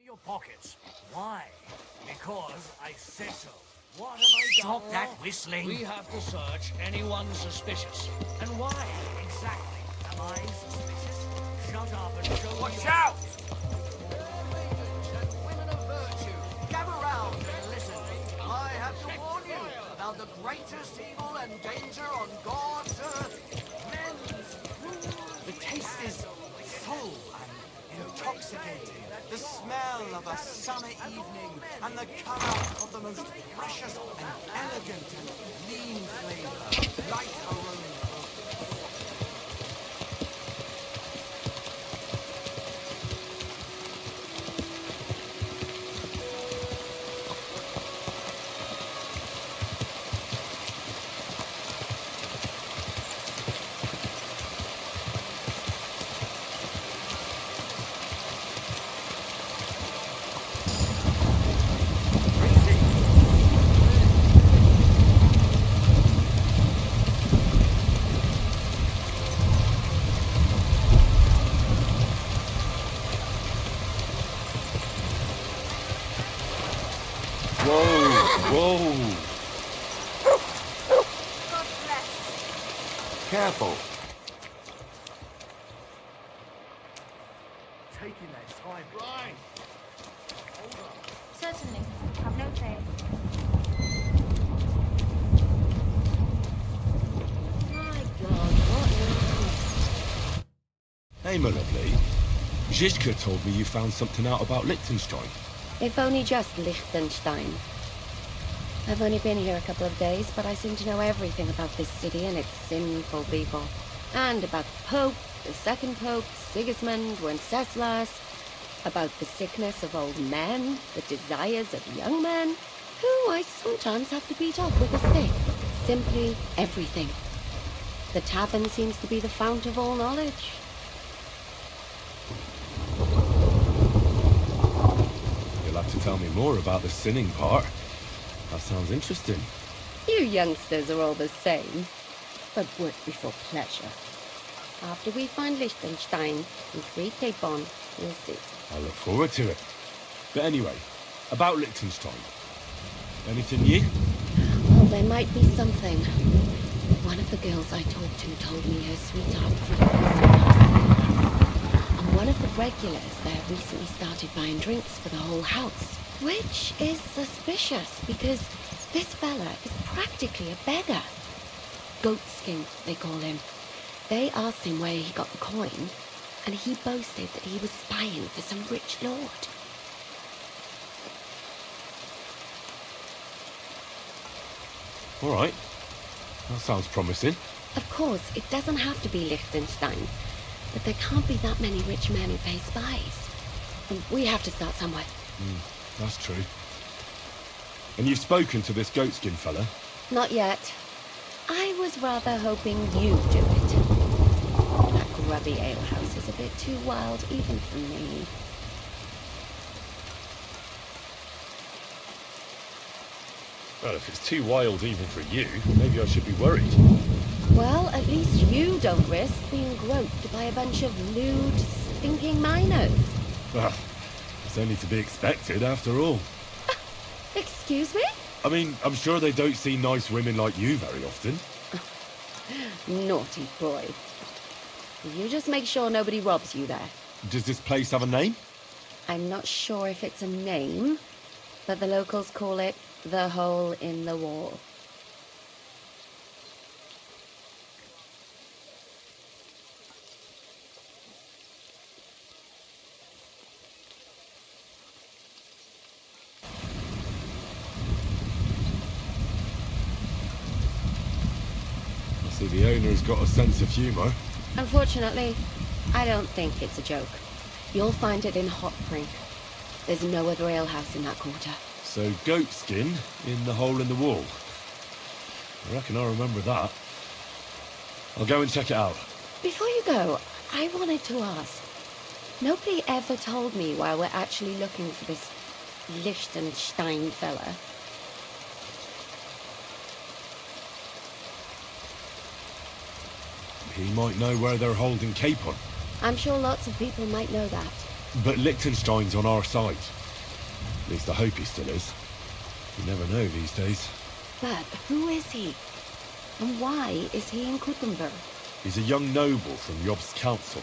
Your pockets. Why? Because I said so. What have I done? Stop that whistling. We have to search anyone suspicious. And why exactly am I suspicious? Shut up and show me. Watch out! Ladies and women of virtue, gather round and listen. I have to warn you about the greatest evil and danger on God's earth. Men's food. The taste is full and intoxicating. The smell of a summer evening and the colour of the most precious and elegant and lean flavour, light aroma. Whoa! God bless. Careful. Taking that time. Right. Certainly. Have no faith. My God, what? Hey, my lovely. Zizka told me you found something out about Liechtenstein. If only just Liechtenstein. I've only been here a couple of days, but I seem to know everything about this city and its sinful people. And about the Pope, the second Pope, Sigismund, Wenceslas, about the sickness of old men, the desires of young men, who I sometimes have to beat off with a stick. Simply everything. The tavern seems to be the fount of all knowledge. You'll have to tell me more about the sinning part. That sounds interesting. You youngsters are all the same, but work before pleasure. After we find Liechtenstein and free Cape on, we'll see. I look forward to it. But anyway, about Liechtenstein. Anything new? Well, there might be something. One of the girls I talked to told me her sweetheart Fred was and one of the regulars there recently started buying drinks for the whole house. Which is suspicious, because this fella is practically a beggar. Goatskin, they call him. They asked him where he got the coin, and he boasted that he was spying for some rich lord. All right. That sounds promising. Of course, it doesn't have to be Liechtenstein, but there can't be that many rich men who pay spies. And we have to start somewhere. That's true. And you've spoken to this goatskin fella? Not yet. I was rather hoping you'd do it. That grubby alehouse is a bit too wild even for me. Well, if it's too wild even for you, maybe I should be worried. Well, at least you don't risk being groped by a bunch of lewd, stinking miners. Well, it's only to be expected after all. Excuse me? I mean, I'm sure they don't see nice women like you very often. Naughty boy. You just make sure nobody robs you there. Does this place have a name? I'm not sure if it's a name, but the locals call it the Hole in the Wall. I see the owner's got a sense of humour. Unfortunately, I don't think it's a joke. You'll find it in Hot Prink. There's no other alehouse in that quarter. So goatskin in the hole in the wall. I reckon I remember that. I'll go and check it out. Before you go, I wanted to ask. Nobody ever told me why we're actually looking for this Liechtenstein fella. He might know where they're holding Capon. I'm sure lots of people might know that. But Liechtenstein's on our side. At least I hope he still is. You never know these days. But who is he? And why is he in Kuttenburg? He's a young noble from Jobst's council.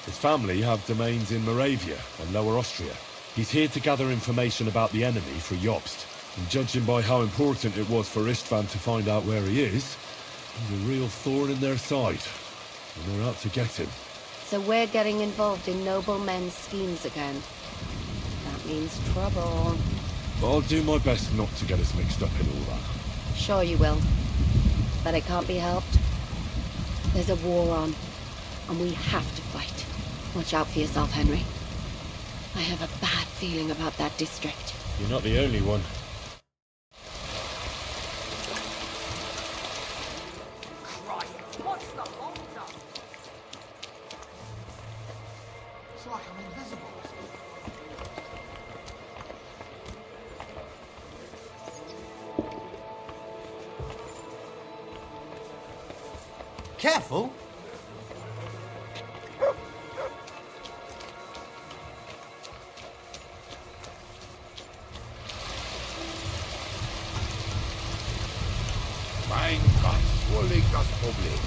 His family have domains in Moravia and Lower Austria. He's here to gather information about the enemy for Jobst. And judging by how important it was for Istvan to find out where he is, he's a real thorn in their side. And they're out to get him. So we're getting involved in noble men's schemes again. That means trouble. But I'll do my best not to get us mixed up in all that. Sure you will. But it can't be helped. There's a war on, and we have to fight. Watch out for yourself, Henry. I have a bad feeling about that district. You're not the only one. Christ, what's the hold-up? It's like I'm invisible. Careful! Mein Gott, wo liegt das Problem?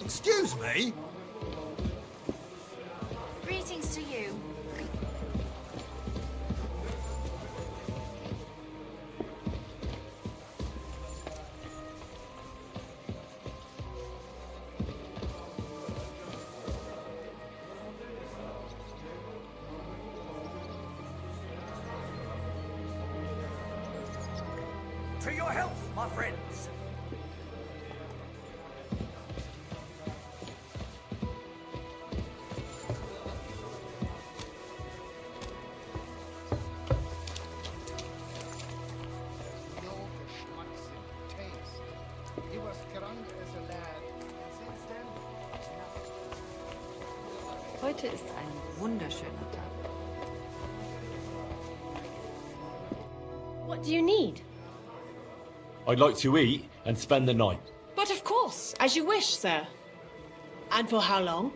Excuse me? Greetings to you. To your health, my friends. He was drunk as a lad, and since then, Heute ist ein wunderschöner Tag. What do you need? I'd like to eat and spend the night. But of course, as you wish, sir. And for how long?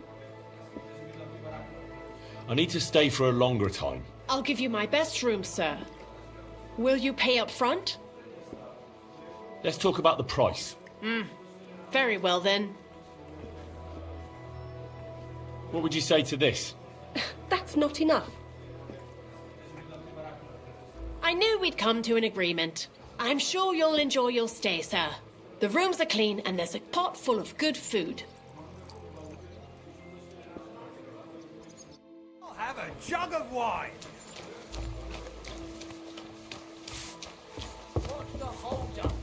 I need to stay for a longer time. I'll give you my best room, sir. Will you pay up front? Let's talk about the price. Very well, then. What would you say to this? That's not enough. I knew we'd come to an agreement. I'm sure you'll enjoy your stay, sir. The rooms are clean and there's a pot full of good food. I'll have a jug of wine. What's the hold-up?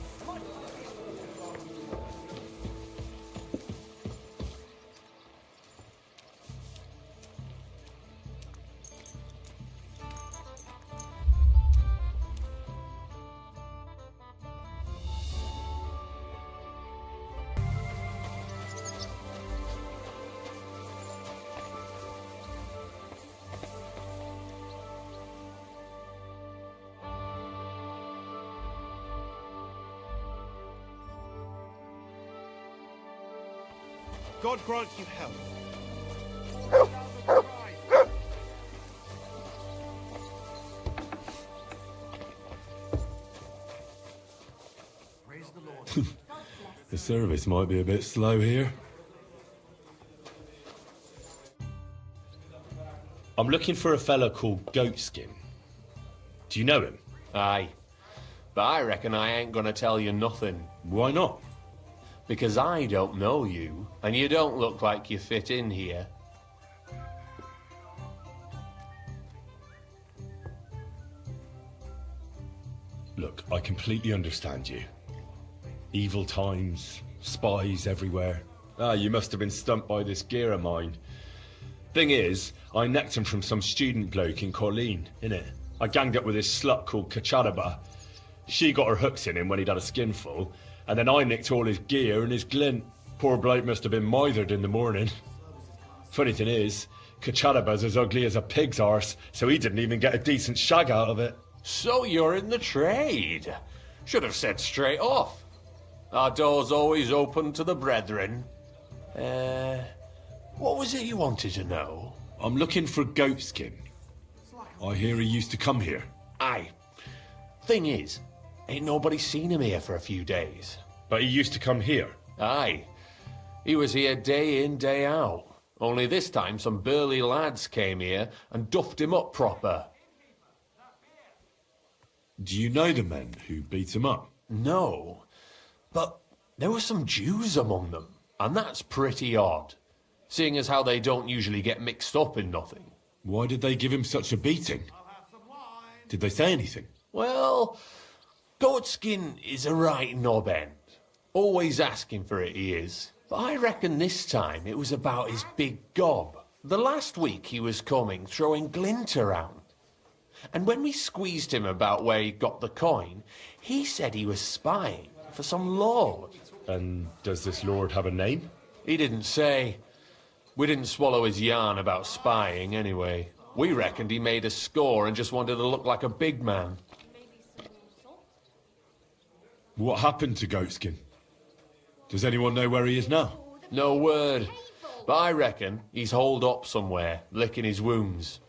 God grant you health. Praise the Lord. The service might be a bit slow here. I'm looking for a fella called Goatskin. Do you know him? Aye. But I reckon I ain't gonna tell you nothing. Why not? Because I don't know you, and you don't look like you fit in here. Look, I completely understand you. Evil times, spies everywhere. You must have been stumped by this gear of mine. Thing is, I necked him from some student bloke in Colleen, innit? I ganged up with this slut called Kacharaba. She got her hooks in him when he'd had a skinful, and then I nicked all his gear and his glint. Poor bloke must have been mithered in the morning. Funny thing is, Kuttenburg's as ugly as a pig's arse, so he didn't even get a decent shag out of it. So you're in the trade. Should have said straight off. Our door's always open to the brethren. What was it you wanted to know? I'm looking for Goatskin. I hear he used to come here. Aye. Thing is, ain't nobody seen him here for a few days. But he used to come here? Aye. He was here day in, day out. Only this time some burly lads came here and duffed him up proper. Do you know the men who beat him up? No. But there were some Jews among them, and that's pretty odd, seeing as how they don't usually get mixed up in nothing. Why did they give him such a beating? Did they say anything? Well, Goatskin is a right knob end. Always asking for it, he is. But I reckon this time it was about his big gob. The last week he was coming, throwing glint around. And when we squeezed him about where he got the coin, he said he was spying for some lord. And does this lord have a name? He didn't say. We didn't swallow his yarn about spying anyway. We reckoned he made a score and just wanted to look like a big man. What happened to Goatskin? Does anyone know where he is now? No word. But I reckon he's holed up somewhere, licking his wounds.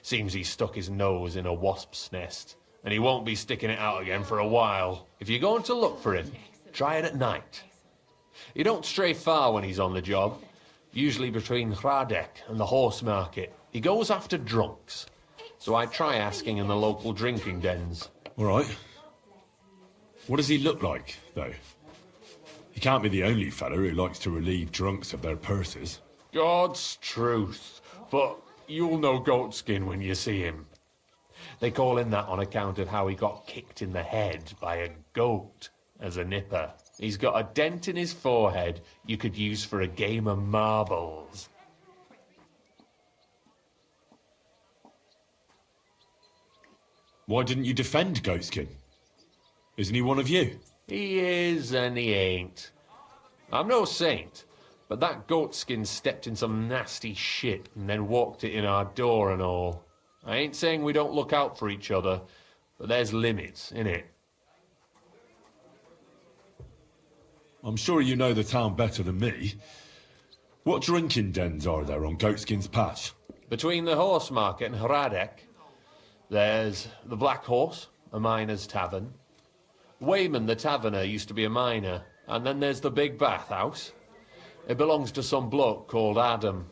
Seems he stuck his nose in a wasp's nest, and he won't be sticking it out again for a while. If you're going to look for him, try it at night. He don't stray far when he's on the job. Usually between Hradek and the horse market. He goes after drunks. So I try asking in the local drinking dens. All right. What does he look like, though? He can't be the only fella who likes to relieve drunks of their purses. God's truth. But you'll know Goatskin when you see him. They call him that on account of how he got kicked in the head by a goat as a nipper. He's got a dent in his forehead you could use for a game of marbles. Why didn't you defend Goatskin? Isn't he one of you? He is and he ain't. I'm no saint, but that Goatskin stepped in some nasty shit and then walked it in our door and all. I ain't saying we don't look out for each other, but there's limits, innit? I'm sure you know the town better than me. What drinking dens are there on Goatskin's patch? Between the horse market and Hradek, there's the Black Horse, a miner's tavern. Wayman the taverner used to be a miner, and then there's the Big Bathhouse. It belongs to some bloke called Adam.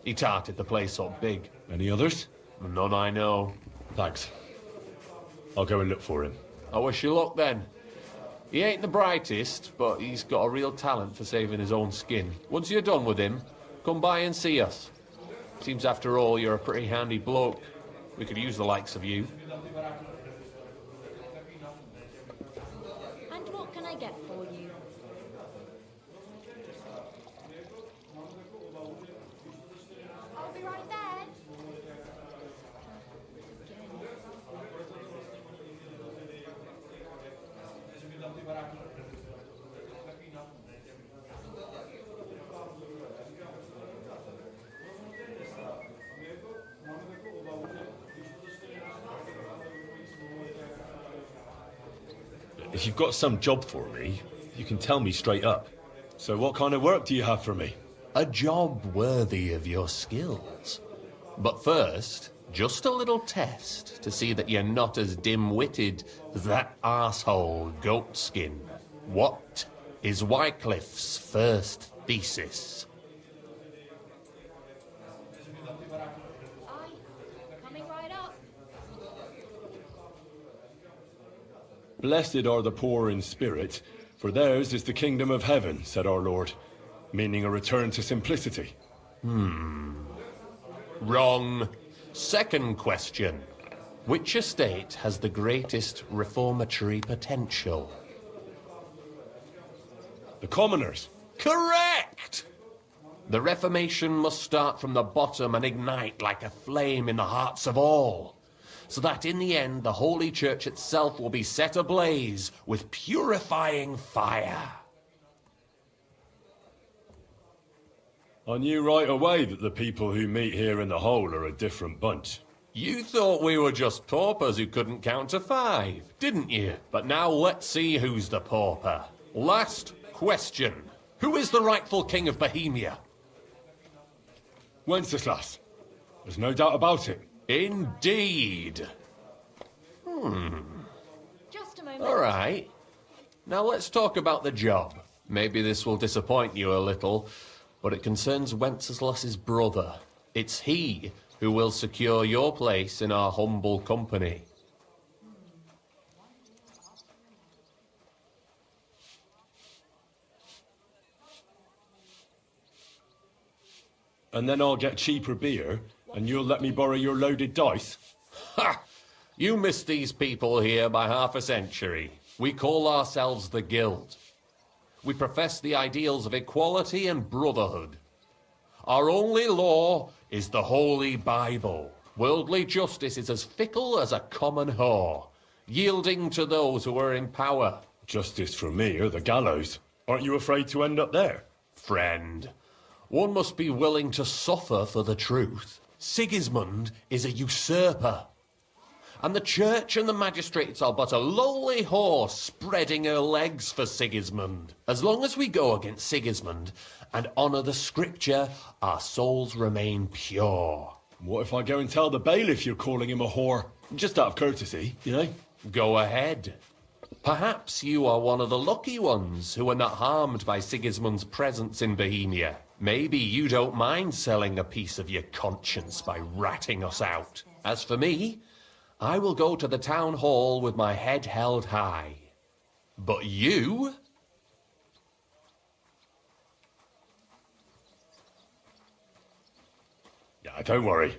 He tarted the place up big. Any others? None I know. Thanks. I'll go and look for him. I wish you luck then. He ain't the brightest, but he's got a real talent for saving his own skin. Once you're done with him, come by and see us. Seems after all you're a pretty handy bloke. We could use the likes of you. And what can I get for you? I'll be right there. If you've got some job for me, you can tell me straight up. So what kind of work do you have for me? A job worthy of your skills. But first, just a little test to see that you're not as dim-witted as that arsehole Goatskin. What is Wycliffe's first thesis? Coming right up. Blessed are the poor in spirit, for theirs is the kingdom of heaven, said our Lord, meaning a return to simplicity. Wrong. Second question. Which estate has the greatest reformatory potential? The commoners. Correct! The Reformation must start from the bottom and ignite like a flame in the hearts of all. so that in the end the Holy Church itself will be set ablaze with purifying fire. I knew right away that the people who meet here in the hole are a different bunch. You thought we were just paupers who couldn't count to 5, didn't you? But now let's see who's the pauper. Last question. Who is the rightful king of Bohemia? Wenceslas. There's no doubt about it. Indeed. Just a moment. All right. Now let's talk about the job. Maybe this will disappoint you a little, but it concerns Wenceslas's brother. It's he who will secure your place in our humble company. And then I'll get cheaper beer, and you'll let me borrow your loaded dice? Ha! You missed these people here by half a century. We call ourselves the Guild. We profess the ideals of equality and brotherhood. Our only law is the Holy Bible. Worldly justice is as fickle as a common whore, yielding to those who are in power. Justice for me or the gallows. Aren't you afraid to end up there? Friend, one must be willing to suffer for the truth. Sigismund is a usurper. And the church and the magistrates are but a lowly horse spreading her legs for Sigismund. As long as we go against Sigismund and honour the scripture, our souls remain pure. What if I go and tell the bailiff you're calling him a whore? Just out of courtesy, you know? Go ahead. Perhaps you are one of the lucky ones who are not harmed by Sigismund's presence in Bohemia. Maybe you don't mind selling a piece of your conscience by ratting us out. As for me, I will go to the town hall with my head held high. But you? Yeah, don't worry.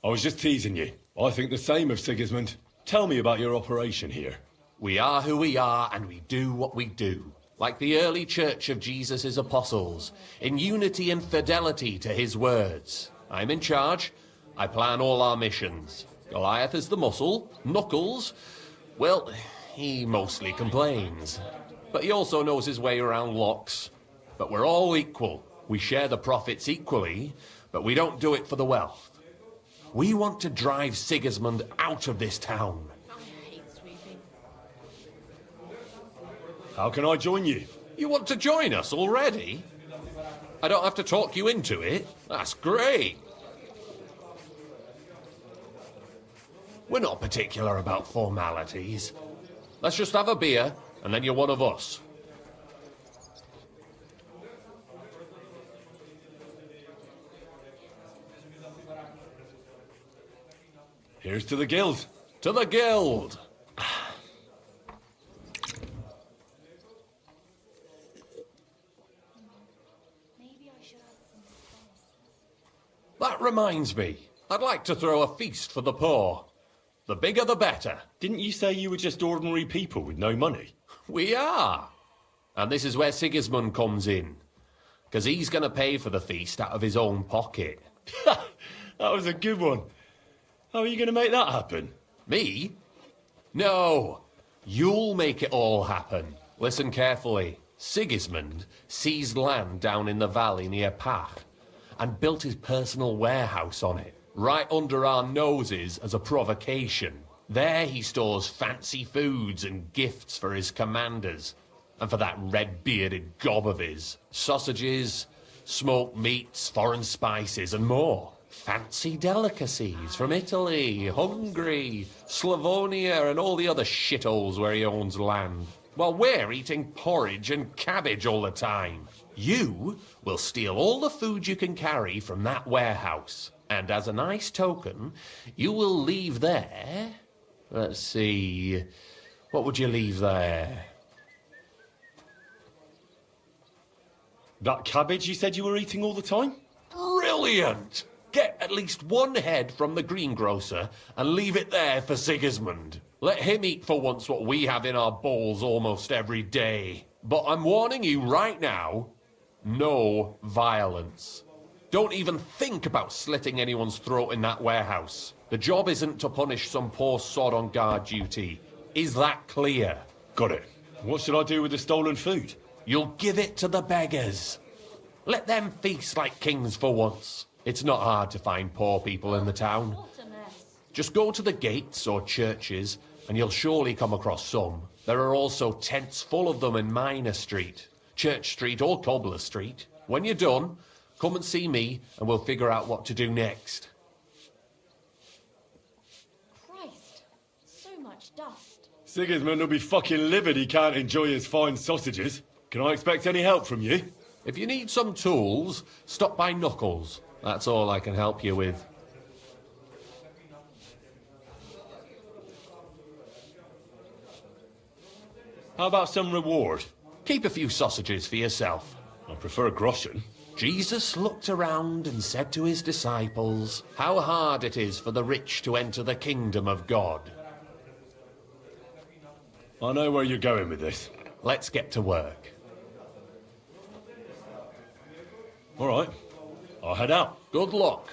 I was just teasing you. I think the same of Sigismund. Tell me about your operation here. We are who we are, and we do what we do. Like the early church of Jesus' apostles, in unity and fidelity to his words. I'm in charge. I plan all our missions. Goliath is the muscle. Knuckles, well, he mostly complains. But he also knows his way around locks. But we're all equal. We share the profits equally, but we don't do it for the wealth. We want to drive Sigismund out of this town. How can I join you? You want to join us already? I don't have to talk you into it. That's great. We're not particular about formalities. Let's just have a beer, and then you're one of us. Here's to the Guild. To the Guild! That reminds me. I'd like to throw a feast for the poor. The bigger the better. Didn't you say you were just ordinary people with no money? We are. And this is where Sigismund comes in. Because he's going to pay for the feast out of his own pocket. That was a good one. How are you going to make that happen? Me? No. You'll make it all happen. Listen carefully. Sigismund seized land down in the valley near Pach and built his personal warehouse on it, right under our noses as a provocation. There he stores fancy foods and gifts for his commanders, and for that red-bearded gob of his. Sausages, smoked meats, foreign spices, and more. Fancy delicacies from Italy, Hungary, Slavonia, and all the other shitholes where he owns land. While we're eating porridge and cabbage all the time. You will steal all the food you can carry from that warehouse. And as a nice token, you will leave there... Let's see... What would you leave there? That cabbage you said you were eating all the time? Brilliant! Get at least one head from the greengrocer and leave it there for Sigismund. Let him eat for once what we have in our bowls almost every day. But I'm warning you right now, no violence. Don't even think about slitting anyone's throat in that warehouse. The job isn't to punish some poor sod on guard duty. Is that clear? Got it. What should I do with the stolen food? You'll give it to the beggars. Let them feast like kings for once. It's not hard to find poor people in the town. What a mess. Just go to the gates or churches, and you'll surely come across some. There are also tents full of them in Minor Street, Church Street or Cobbler Street. When you're done, come and see me, and we'll figure out what to do next. Christ. So much dust. Sigismund will be fucking livid he can't enjoy his fine sausages. Can I expect any help from you? If you need some tools, stop by Knuckles. That's all I can help you with. How about some reward? Keep a few sausages for yourself. I prefer groschen. Jesus looked around and said to his disciples, how hard it is for the rich to enter the kingdom of God. I know where you're going with this. Let's get to work. All right. I'll head out. Good luck.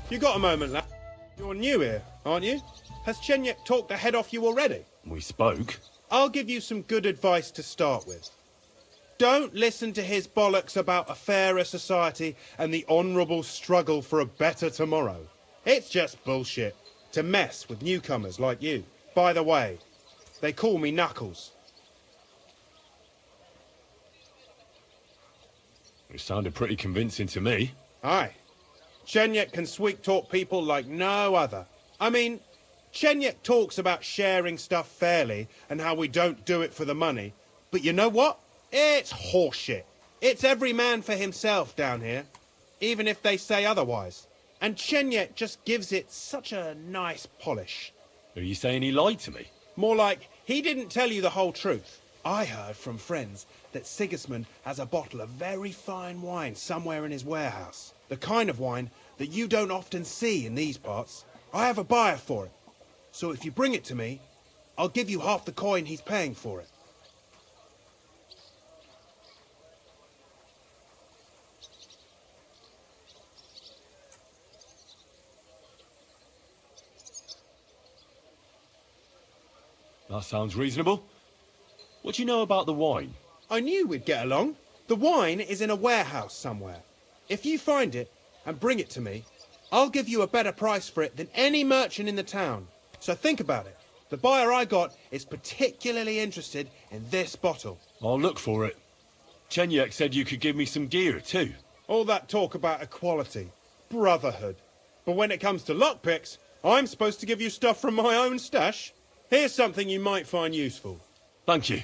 You got a moment, lad? You're new here, aren't you? Has Chenyek talked the head off you already? We spoke. I'll give you some good advice to start with. Don't listen to his bollocks about a fairer society and the honourable struggle for a better tomorrow. It's just bullshit to mess with newcomers like you. By the way, they call me Knuckles. It sounded pretty convincing to me. Aye. Chenyek can sweet-talk people like no other. I mean, Chenyek talks about sharing stuff fairly and how we don't do it for the money. But you know what? It's horseshit. It's every man for himself down here, even if they say otherwise. And Chenyek just gives it such a nice polish. Are you saying he lied to me? More like, he didn't tell you the whole truth. I heard from friends that Sigismund has a bottle of very fine wine somewhere in his warehouse. The kind of wine that you don't often see in these parts. I have a buyer for it. So if you bring it to me, I'll give you half the coin he's paying for it. That sounds reasonable. What do you know about the wine? I knew we'd get along. The wine is in a warehouse somewhere. If you find it and bring it to me, I'll give you a better price for it than any merchant in the town. So think about it. The buyer I got is particularly interested in this bottle. I'll look for it. Chenyek said you could give me some gear too. All that talk about equality, brotherhood. But when it comes to lockpicks, I'm supposed to give you stuff from my own stash. Here's something you might find useful. Thank you.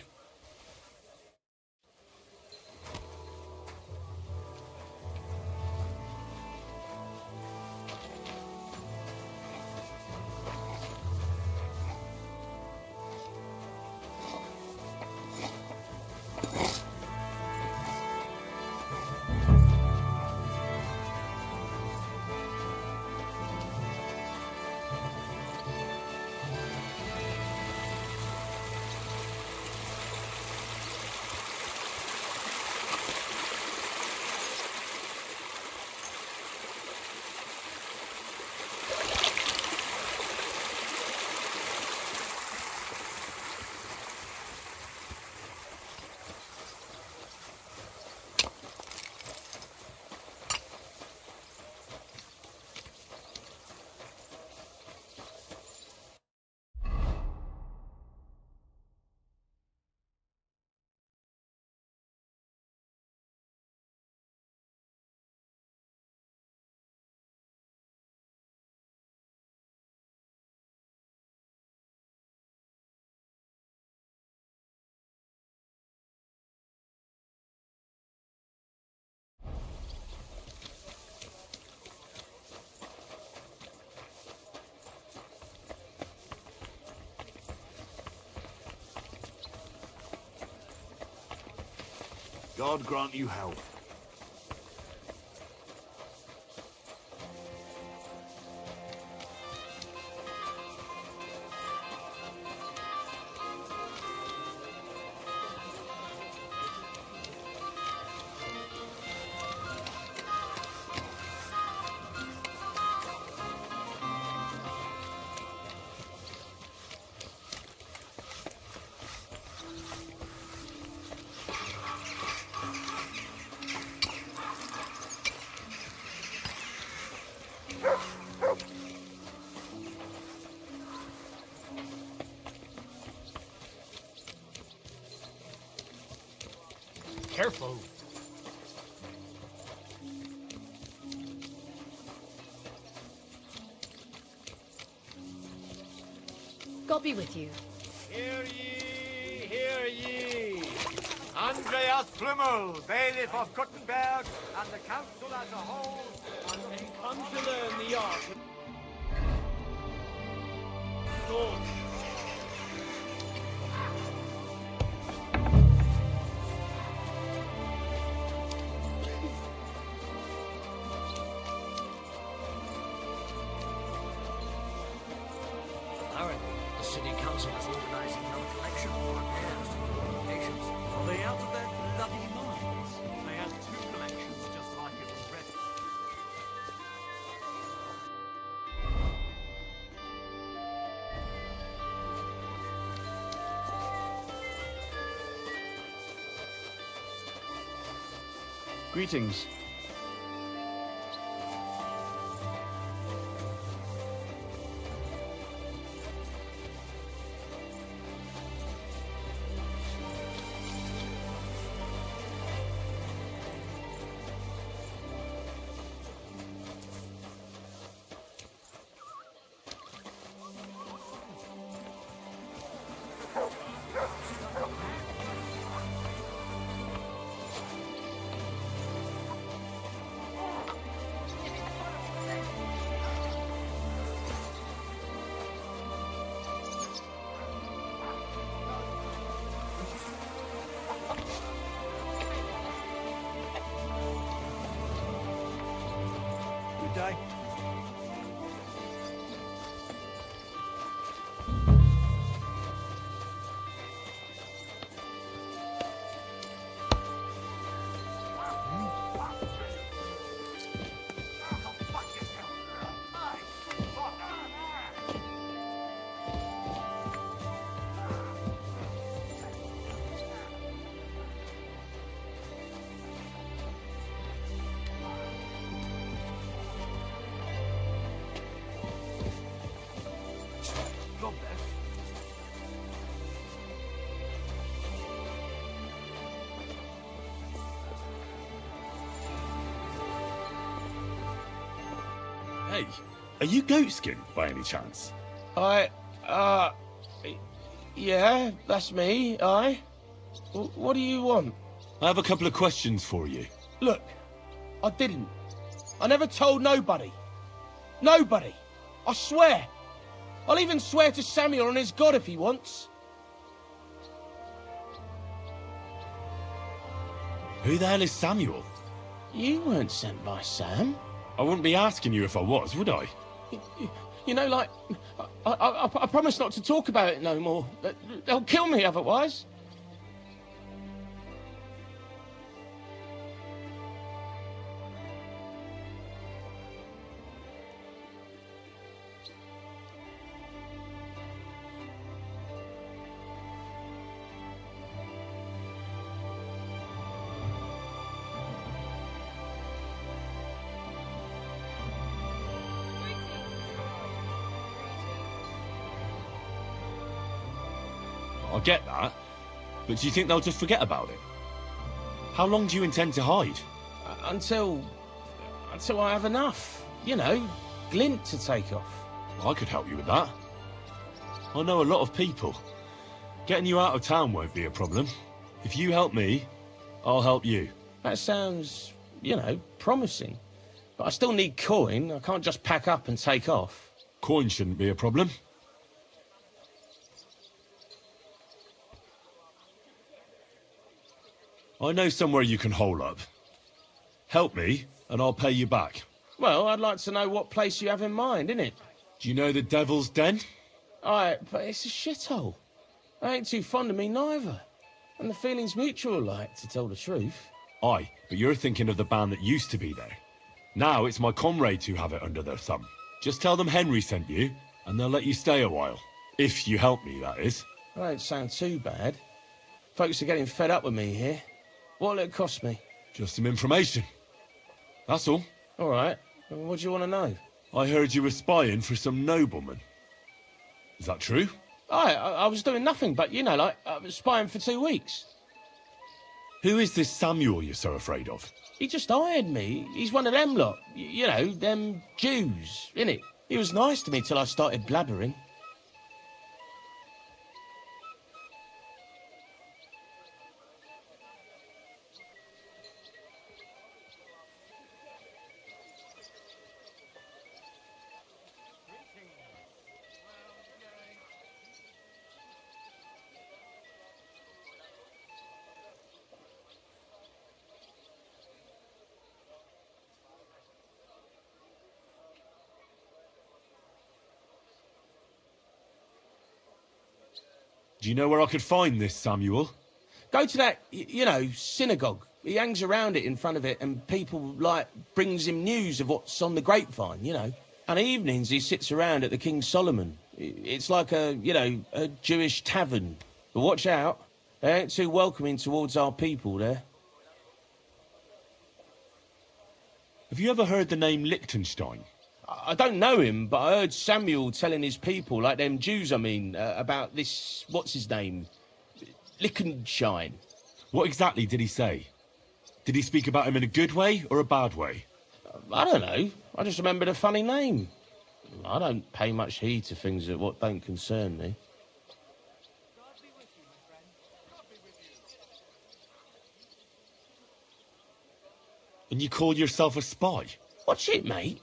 God grant you health. Careful. God be with you. Hear ye, hear ye! Andreas Plümmel, bailiff of Kuttenberg, and the council as a whole, Come to learn the art of sword. Apparently, the city council is organizing another collection for repairs to the locations. Are they out of their bloody minds? They had 2 collections just like it already. Greetings. Good day. God bless. Hey, are you Goatskin by any chance? Yeah, that's me, aye. What do you want? I have a couple of questions for you. Look, I didn't. I never told nobody. Nobody. I swear. I'll even swear to Samuel and his God if he wants. Who the hell is Samuel? You weren't sent by Sam. I wouldn't be asking you if I was, would I? You know, like, I promise not to talk about it no more. They'll kill me otherwise. I get that, but do you think they'll just forget about it? How long do you intend to hide? Until I have enough. You know, glint to take off. I could help you with that. I know a lot of people. Getting you out of town won't be a problem. If you help me, I'll help you. That sounds, you know, promising. But I still need coin. I can't just pack up and take off. Coin shouldn't be a problem. I know somewhere you can hole up. Help me, and I'll pay you back. Well, I'd like to know what place you have in mind, innit? Do you know the Devil's Den? Aye, but it's a shithole. They ain't too fond of me neither. And the feeling's mutual, like, to tell the truth. Aye, but you're thinking of the band that used to be there. Now it's my comrades who have it under their thumb. Just tell them Henry sent you, and they'll let you stay a while. If you help me, that is. That don't sound too bad. Folks are getting fed up with me here. What'll it cost me? Just some information. That's all. All right. What do you want to know? I heard you were spying for some nobleman. Is that true? I was doing nothing but, you know, like, spying for 2 weeks. Who is this Samuel you're so afraid of? He just hired me. He's one of them lot. You know, them Jews, innit? He was nice to me till I started blabbering. Do you know where I could find this Samuel? Go to that, you know, synagogue. He hangs around it in front of it and people, like, brings him news of what's on the grapevine, you know. And evenings he sits around at the King Solomon. It's like a, you know, a Jewish tavern. But watch out, they ain't too welcoming towards our people there. Have you ever heard the name Liechtenstein? I don't know him, but I heard Samuel telling his people, like them Jews, I mean, about this, what's his name? Liechtenstein. What exactly did he say? Did he speak about him in a good way or a bad way? I don't know. I just remembered a funny name. I don't pay much heed to things that what don't concern me. And you call yourself a spy? Watch it, mate.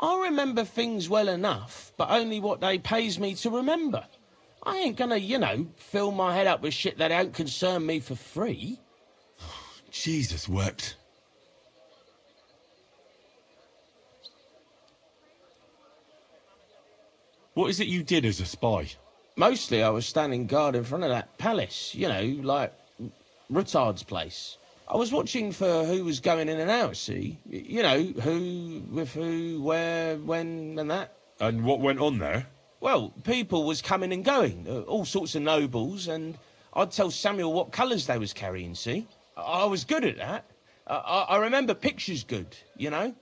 I remember things well enough, but only what they pays me to remember. I ain't gonna, you know, fill my head up with shit that don't concern me for free. Jesus wept. What is it you did as a spy? Mostly I was standing guard in front of that palace, you know, like Rutard's place. I was watching for who was going in and out, see? You know, who, with who, where, when, and that. And what went on there? Well, people was coming and going, all sorts of nobles, and I'd tell Samuel what colours they was carrying, see? I was good at that. I remember pictures good, you know?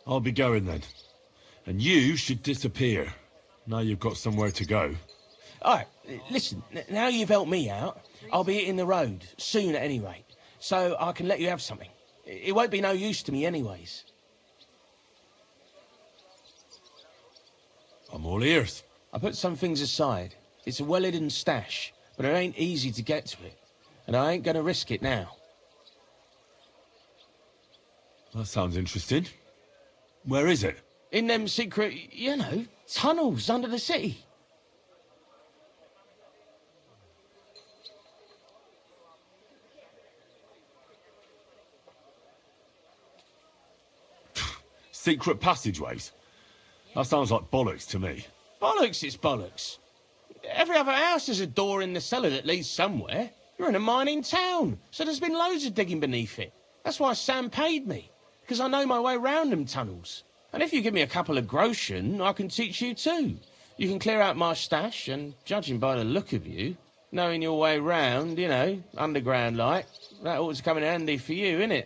I'll be going then. And you should disappear. Now you've got somewhere to go. All right, listen, now you've helped me out, I'll be hitting the road, soon at any rate, so I can let you have something. It won't be no use to me anyways. I'm all ears. I put some things aside. It's a well-hidden stash, but it ain't easy to get to it, and I ain't gonna risk it now. That sounds interesting. Where is it? In them secret, you know, tunnels under the city. Secret passageways? That sounds like bollocks to me. Bollocks, it's bollocks. Every other house has a door in the cellar that leads somewhere. You're in a mining town, so there's been loads of digging beneath it. That's why Sam paid me, because I know my way round them tunnels. And if you give me a couple of groschen, I can teach you too. You can clear out my stash, and judging by the look of you, knowing your way round, you know, underground like, that ought to come in handy for you, innit?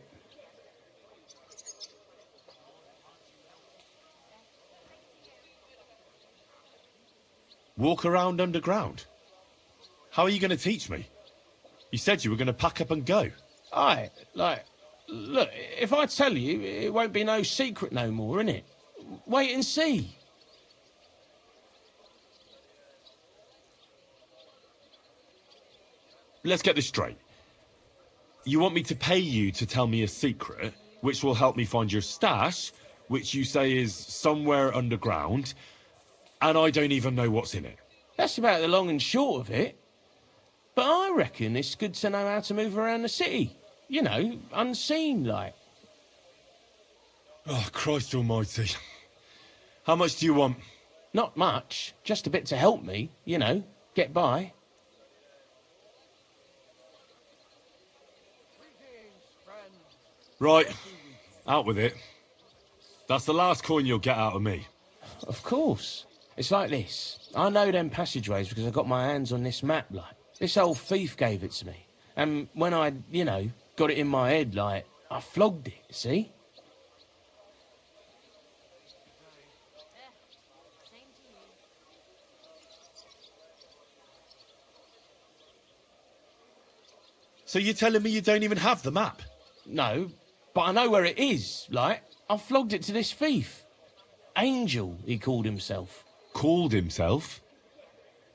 Walk around underground? How are you going to teach me? You said you were going to pack up and go. Aye, like, look, if I tell you, it won't be no secret no more, innit? Wait and see. Let's get this straight. You want me to pay you to tell me a secret, which will help me find your stash, which you say is somewhere underground, and I don't even know what's in it. That's about the long and short of it. But I reckon it's good to know how to move around the city. You know, unseen, like. Oh, Christ almighty. How much do you want? Not much. Just a bit to help me, you know, get by. Right. Out with it. That's the last coin you'll get out of me. Of course. It's like this. I know them passageways because I got my hands on this map, like. This old thief gave it to me. And when I, you know, got it in my head, like, I flogged it, see? So you're telling me you don't even have the map? No, but I know where it is, like. I flogged it to this thief. Angel, he called himself. Called himself?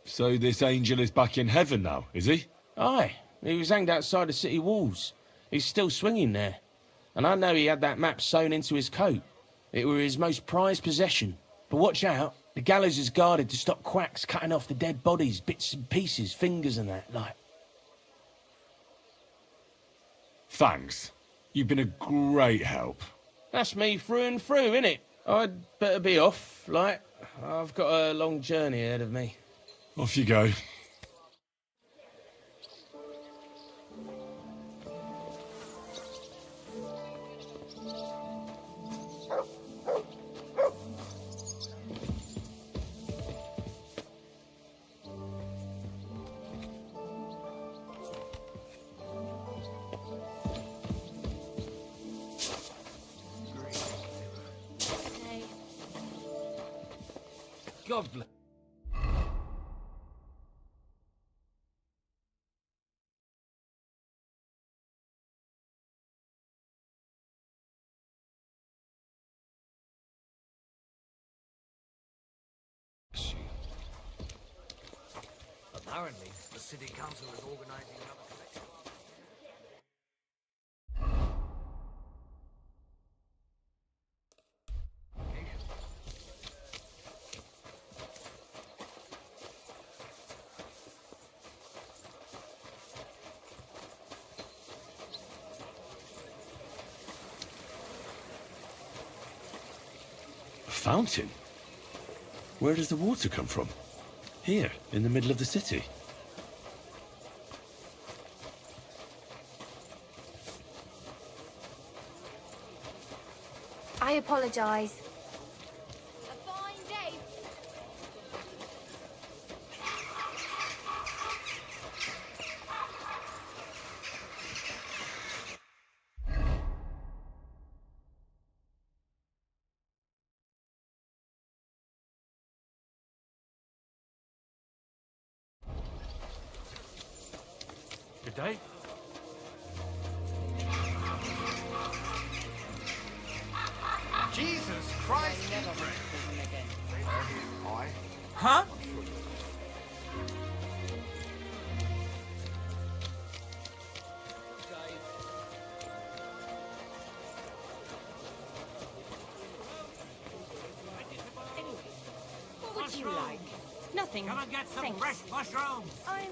So this angel is back in heaven now, is he? Aye, he was hanged outside the city walls. He's still swinging there. And I know he had that map sewn into his coat. It were his most prized possession. But watch out, the gallows is guarded to stop quacks cutting off the dead bodies, bits and pieces, fingers and that, like. Thanks. You've been a great help. That's me through and through, innit? I'd better be off, like. I've got a long journey ahead of me. Off you go. God bless. Apparently, the city council is organizing another collection. A fountain? Where does the water come from? Here, in the middle of the city. I apologise. A fine day. Good day. Jesus Christ! Huh? What would you like? Nothing. Come and get some Thanks. fresh mushrooms. I'm...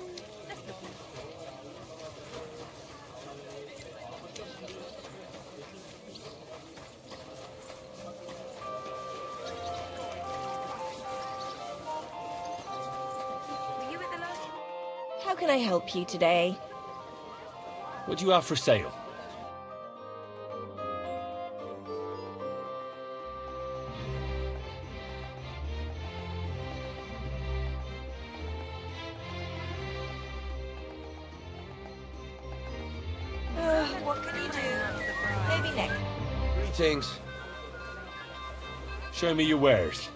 Were you at the last? How can I help you today? What do you have for sale? What can you do? Maybe next. Greetings. Show me your wares.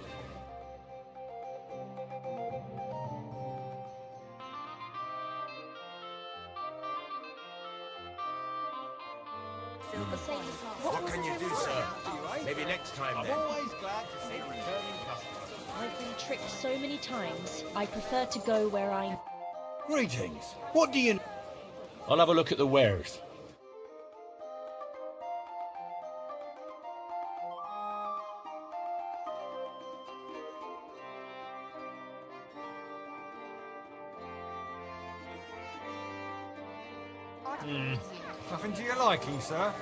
What can you do, sir? Maybe next time I'm then. always glad to see returning customers. I've been tricked so many times. I prefer to go where I... Greetings. What do you... I'll have a look at the wares. Nothing to your liking, sir?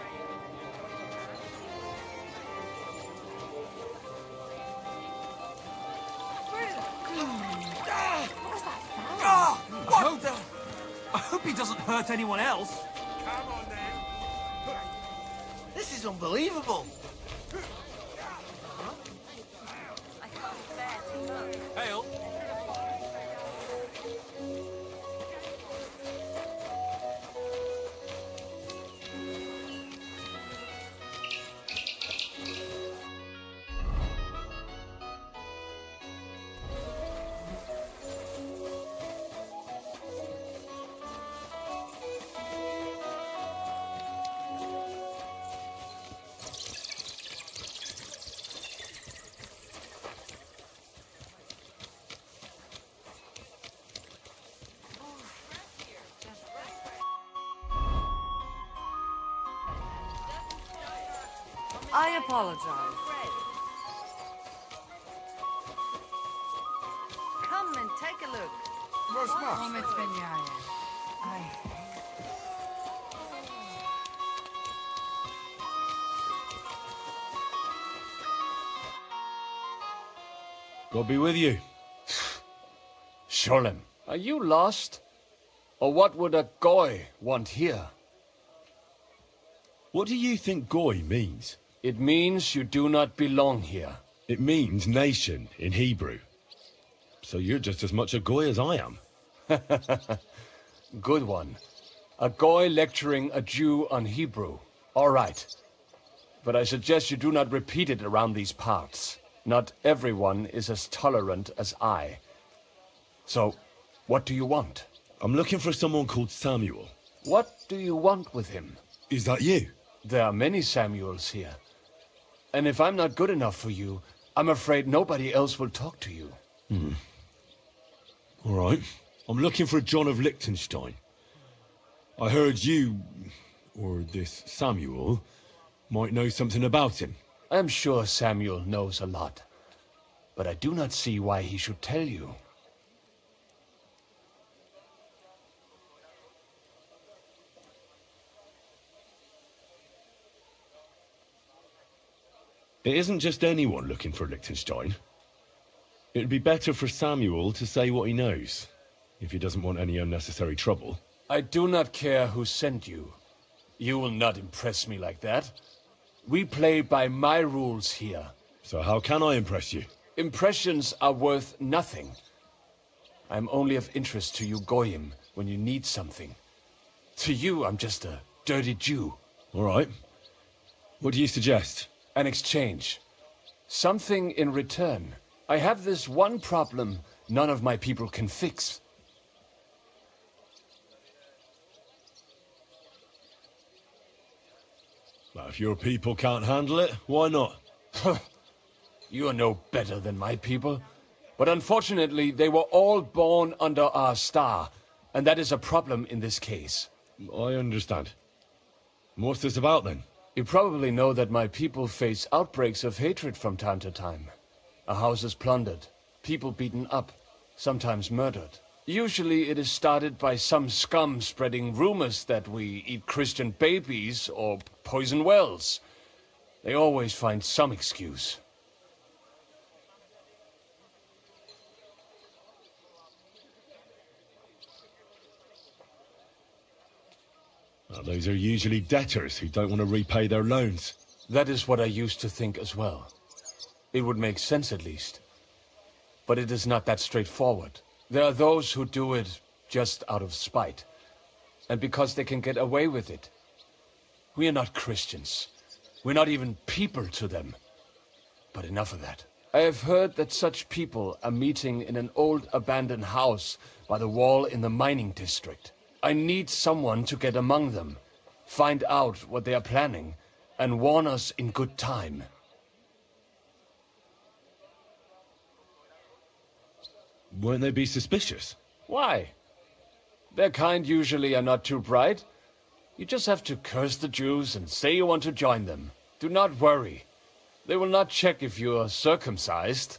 I hope he doesn't hurt anyone else. Come on, then. This is unbelievable. Hail. I apologize. Come and take a look. God be with you. Sholem, are you lost? Or what would a goy want here? What do you think goy means? It means you do not belong here. It means nation in Hebrew. So you're just as much a goy as I am. Good one. A goy lecturing a Jew on Hebrew. All right. But I suggest you do not repeat it around these parts. Not everyone is as tolerant as I. So, what do you want? I'm looking for someone called Samuel. What do you want with him? Is that you? There are many Samuels here. And if I'm not good enough for you, I'm afraid nobody else will talk to you. All right. I'm looking for John of Liechtenstein. I heard you, or this Samuel, might know something about him. I am sure Samuel knows a lot. But I do not see why he should tell you. It isn't just anyone looking for Liechtenstein. It'd be better for Samuel to say what he knows, if he doesn't want any unnecessary trouble. I do not care who sent you. You will not impress me like that. We play by my rules here. So how can I impress you? Impressions are worth nothing. I'm only of interest to you Goyim when you need something. To you, I'm just a dirty Jew. All right. What do you suggest? An exchange. Something in return. I have this one problem none of my people can fix. Well, if your people can't handle it, why not? You are no better than my people. But unfortunately, they were all born under our star, and that is a problem in this case. I understand. What's this about, then? You probably know that my people face outbreaks of hatred from time to time. A house is plundered, people beaten up, sometimes murdered. Usually it is started by some scum spreading rumors that we eat Christian babies or poison wells. They always find some excuse. Well, those are usually debtors who don't want to repay their loans. That is what I used to think as well. It would make sense at least. But it is not that straightforward. There are those who do it just out of spite. And because they can get away with it. We are not Christians. We're not even people to them. But enough of that. I have heard that such people are meeting in an old abandoned house by the wall in the mining district. I need someone to get among them, find out what they are planning, and warn us in good time. Won't they be suspicious? Why? Their kind usually are not too bright. You just have to curse the Jews and say you want to join them. Do not worry. They will not check if you are circumcised.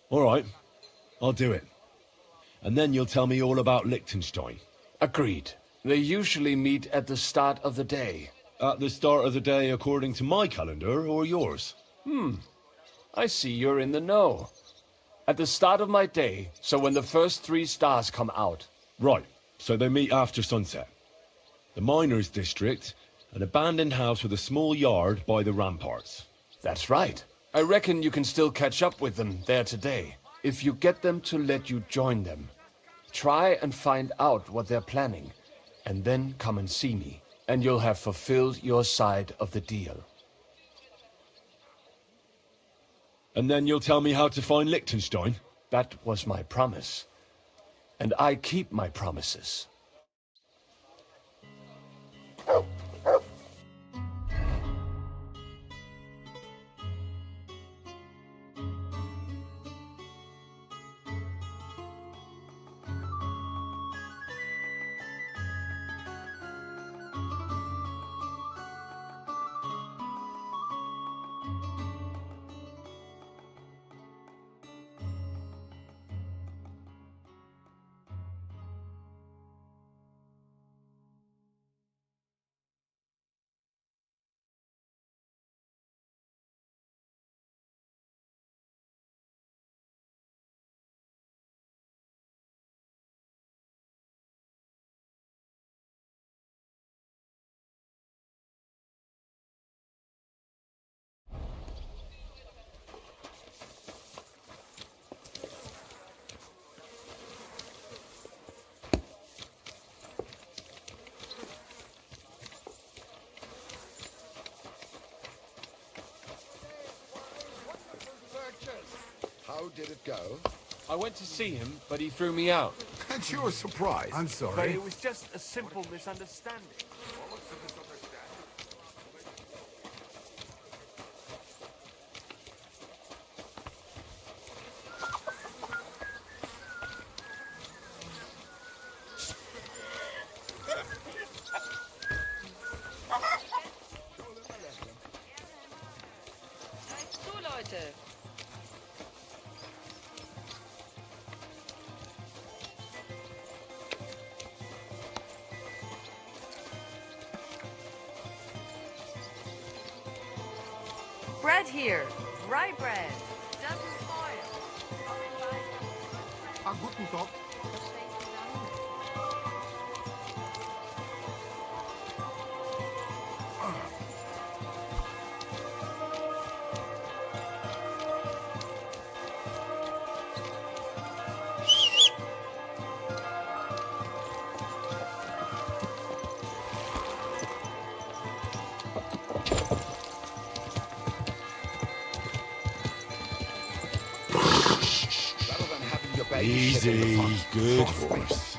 All right, I'll do it. And then you'll tell me all about Liechtenstein. Agreed. They usually meet at the start of the day. At the start of the day according to my calendar, or yours? I see you're in the know. At the start of my day, so when the first 3 stars come out. Right, so they meet after sunset. The miners' district, an abandoned house with a small yard by the ramparts. That's right. I reckon you can still catch up with them there today, if you get them to let you join them. Try and find out what they're planning, and then come and see me, and you'll have fulfilled your side of the deal. And then you'll tell me how to find Liechtenstein? That was my promise. And I keep my promises. How did it go? I went to see him, but he threw me out. And you were surprised. I'm sorry. But it was just a simple misunderstanding. So, Leute. Bread here. Rye bread. Doesn't spoil. Guten Tag. Rather than having your baby sit in the Easy, front. good Trust me. horse.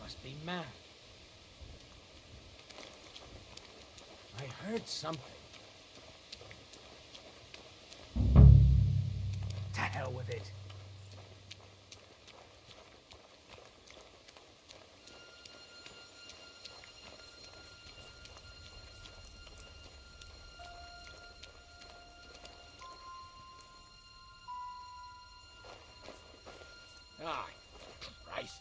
must be mad. I heard something. To hell with it. Ah, Christ.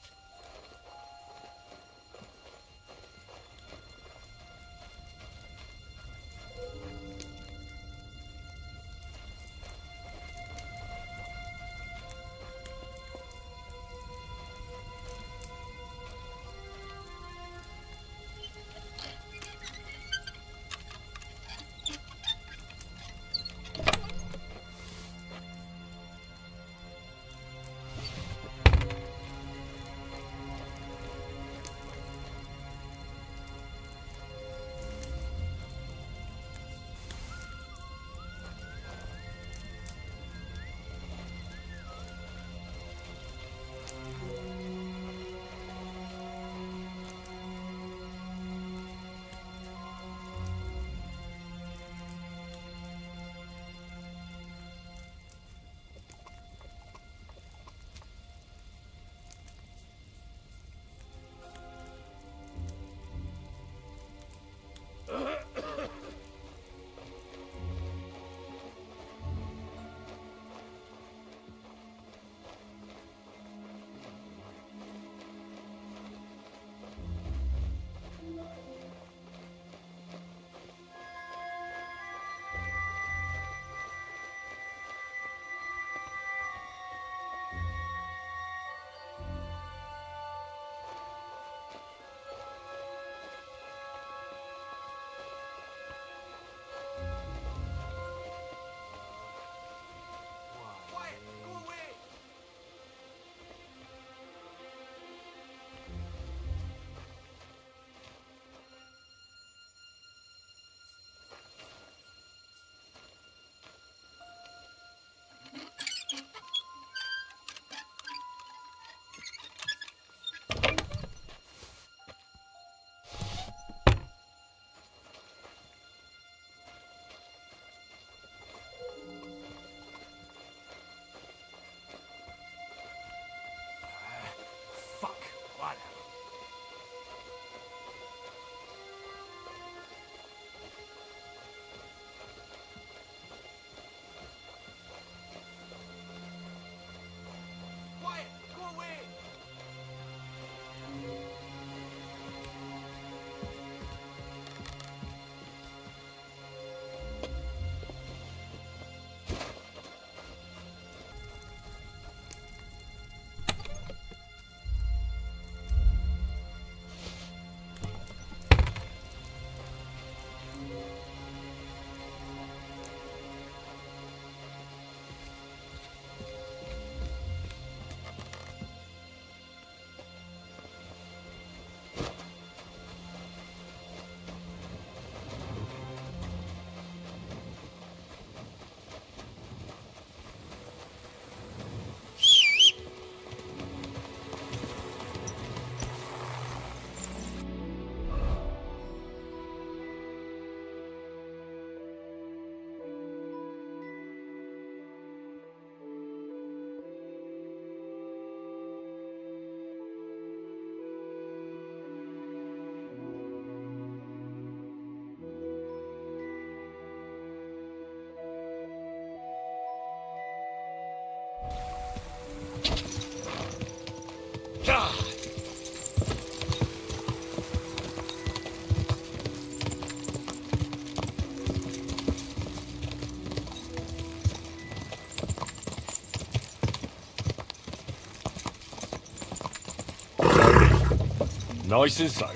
Nice and so.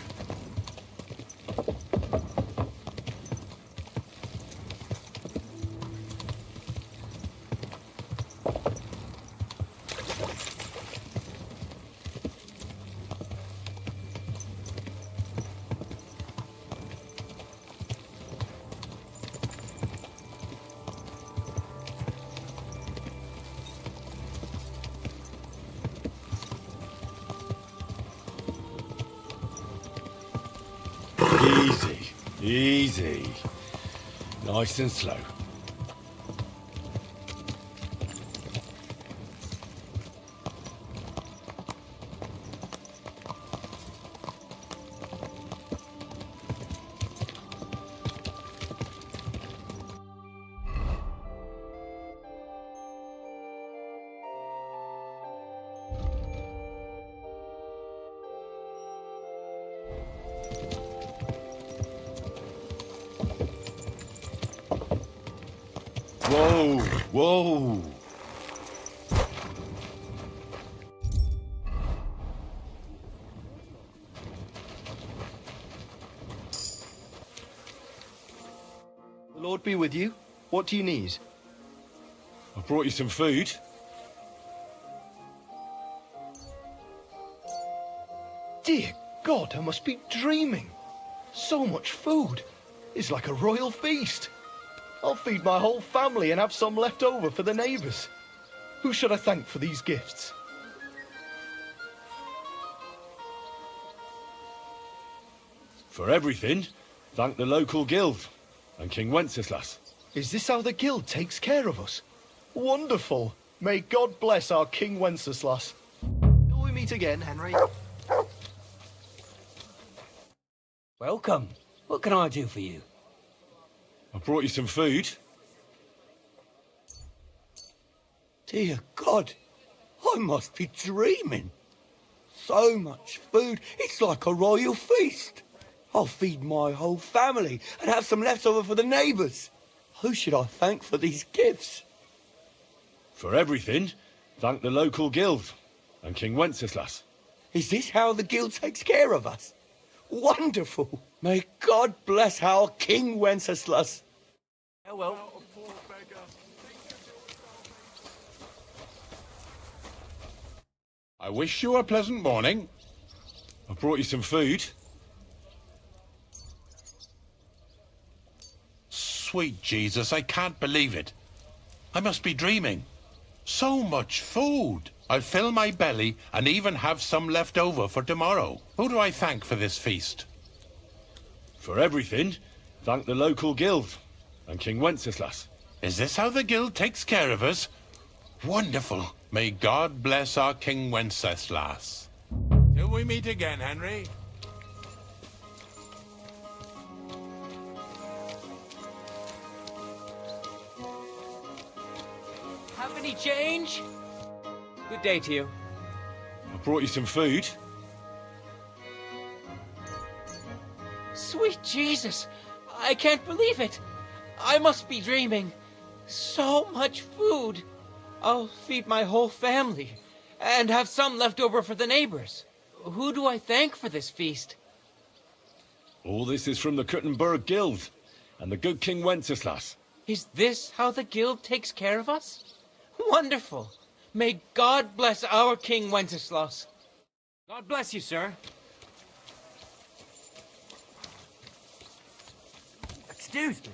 Easy. Nice and slow. Whoa, whoa. The Lord be with you. What do you need? I brought you some food. Dear God, I must be dreaming. So much food. It's like a royal feast. I'll feed my whole family and have some left over for the neighbours. Who should I thank for these gifts? For everything, thank the local guild and King Wenceslas. Is this how the guild takes care of us? Wonderful. May God bless our King Wenceslas. Till we meet again, Henry. Welcome. What can I do for you? I brought you some food. Dear God, I must be dreaming. So much food, it's like a royal feast. I'll feed my whole family and have some left over for the neighbours. Who should I thank for these gifts? For everything, thank the local guild and King Wenceslas. Is this how the guild takes care of us? Wonderful. May God bless our King Wenceslas. Farewell. I wish you a pleasant morning. I brought you some food. Sweet Jesus, I can't believe it. I must be dreaming. So much food. I'll fill my belly and even have some left over for tomorrow. Who do I thank for this feast? For everything, thank the local guild and King Wenceslas. Is this how the guild takes care of us? Wonderful. May God bless our King Wenceslas. Till we meet again, Henry. Have any change? Good day to you. I brought you some food. Sweet Jesus, I can't believe it. I must be dreaming. So much food. I'll feed my whole family and have some left over for the neighbors. Who do I thank for this feast? All this is from the Kuttenburg guild and the good King Wenceslas. Is this how the guild takes care of us? Wonderful. May God bless our King Wenceslas. God bless you, sir. Excuse me.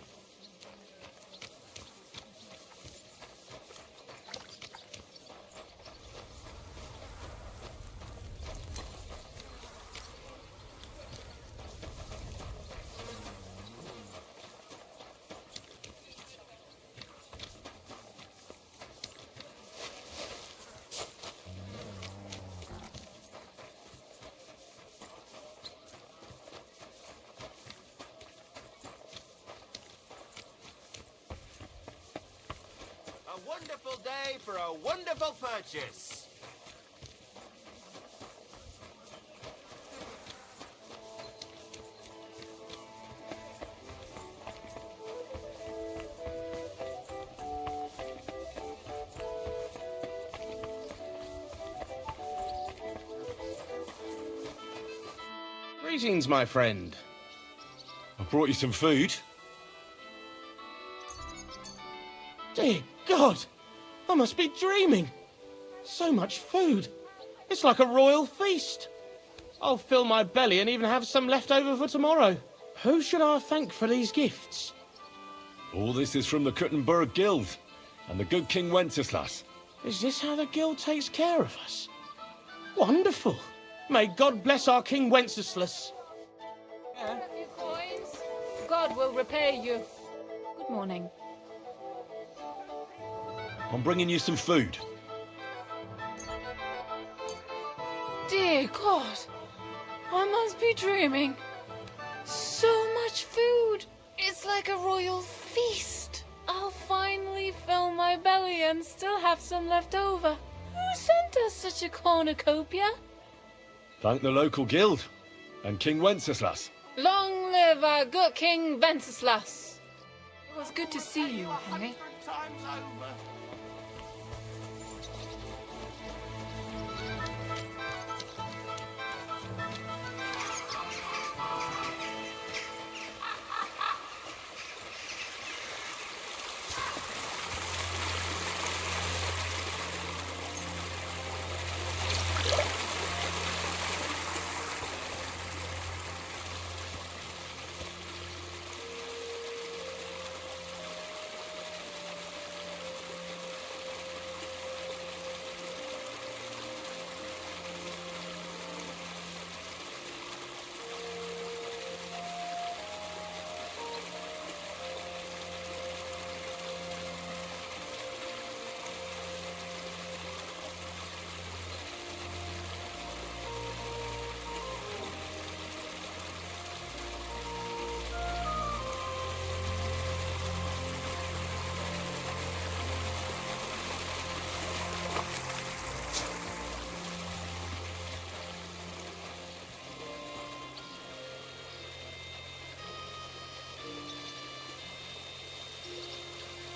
A wonderful day for a wonderful purchase. Greetings, my friend. I brought you some food. Dear God, I must be dreaming. So much food. It's like a royal feast. I'll fill my belly and even have some left over for tomorrow. Who should I thank for these gifts? All this is from the Kuttenburg guild and the good King Wenceslas. Is this how the guild takes care of us? Wonderful. May God bless our King Wenceslas. A few coins. God will repay you. Good morning. I'm bringing you some food. Dear God, I must be dreaming. So much food. It's like a royal feast. I'll finally fill my belly and still have some left over. Who sent us such a cornucopia? Thank the local guild and King Wenceslas. Long live our good King Wenceslas. It was good to see you, Henry.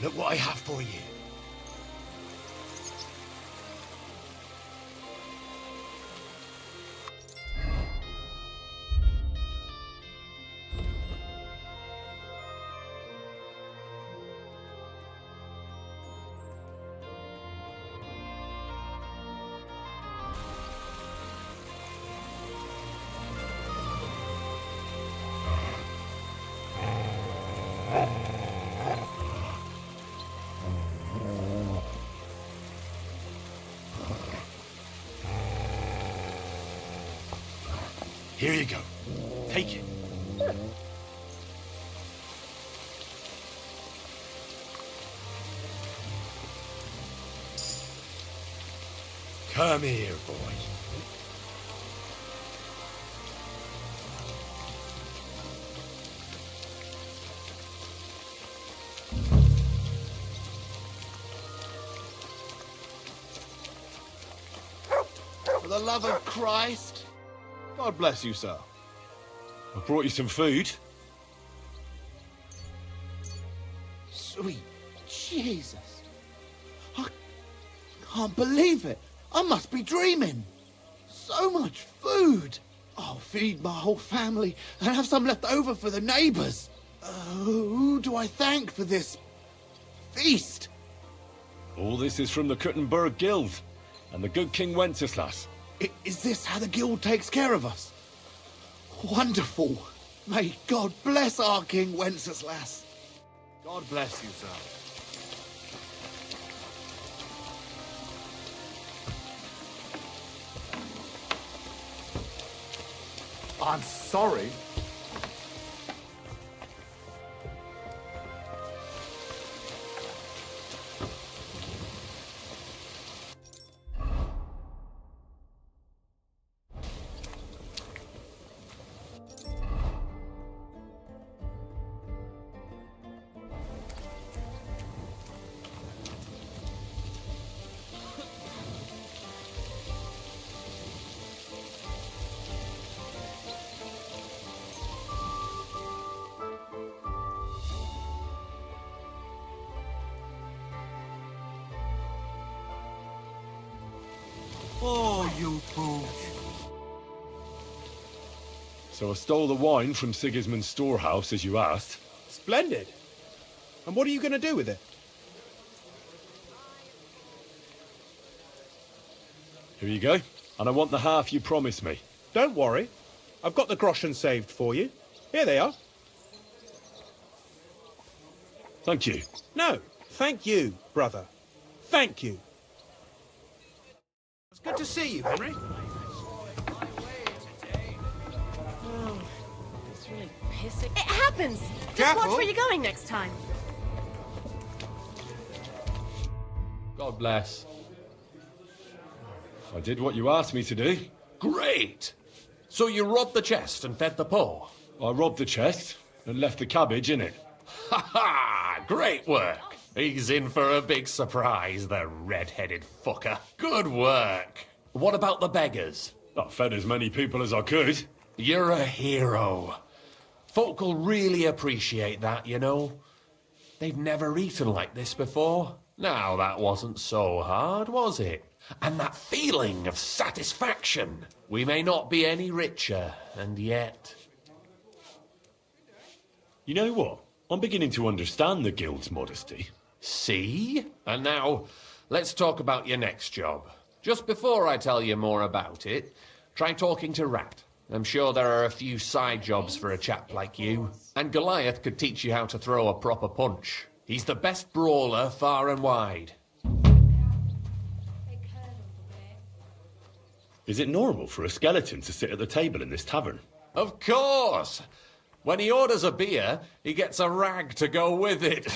Look what I have for you. Here you go. Take it. Come here, boy. For the love of Christ. God bless you, sir. I brought you some food. Sweet Jesus. I can't believe it. I must be dreaming. So much food. I'll feed my whole family and have some left over for the neighbors. Who do I thank for this feast? All this is from the Kuttenburg Guild and the good King Wenceslas. Is this how the guild takes care of us? Wonderful. May God bless our King Wenceslas. God bless you, sir. I'm sorry. Oh, you fool. So I stole the wine from Sigismund's storehouse, as you asked. Splendid. And what are you going to do with it? Here you go. And I want the half you promised me. Don't worry. I've got the groschen saved for you. Here they are. Thank you. No, thank you, brother. Thank you. It's good to see you, Henry. It's It's really pissing. It happens! Just Careful. watch where you're going next time. God bless. I did what you asked me to do. Great! So you robbed the chest and fed the poor? I robbed the chest and left the cabbage in it. Ha ha! Great work! He's in for a big surprise, the red-headed fucker. Good work! What about the beggars? I fed as many people as I could. You're a hero. Folk will really appreciate that, you know. They've never eaten like this before. Now, that wasn't so hard, was it? And that feeling of satisfaction. We may not be any richer, and yet... You know what? I'm beginning to understand the guild's modesty. See? And now, let's talk about your next job. Just before I tell you more about it, try talking to Rat. I'm sure there are a few side jobs for a chap like you. And Goliath could teach you how to throw a proper punch. He's the best brawler far and wide. Is it normal for a skeleton to sit at the table in this tavern? Of course! When he orders a beer, he gets a rag to go with it.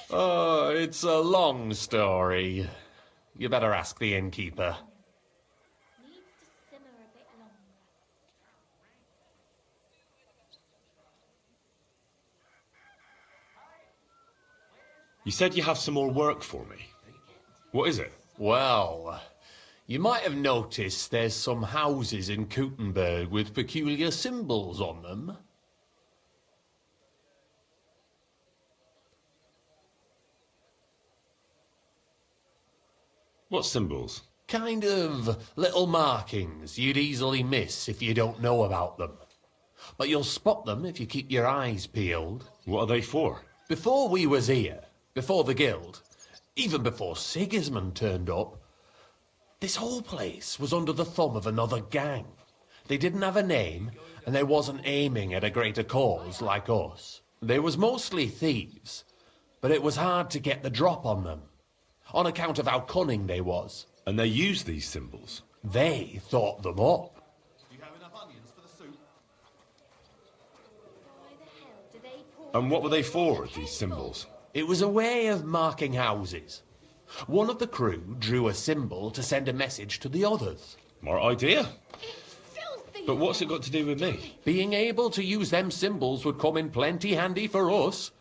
Oh, it's a long story. You better ask the innkeeper. You said you have some more work for me. What is it? Well, you might have noticed there's some houses in Kuttenburg with peculiar symbols on them. What symbols? Kind of little markings you'd easily miss if you don't know about them. But you'll spot them if you keep your eyes peeled. What are they for? Before we was here, before the guild, even before Sigismund turned up, this whole place was under the thumb of another gang. They didn't have a name, and they wasn't aiming at a greater cause like us. They was mostly thieves, but it was hard to get the drop on them, on account of how cunning they was. And they used these symbols? They thought them up. Do you have enough onions for the soup? And what were they for, these symbols? It was a way of marking houses. One of the crew drew a symbol to send a message to the others. My idea. But what's it got to do with me? Being able to use them symbols would come in plenty handy for us.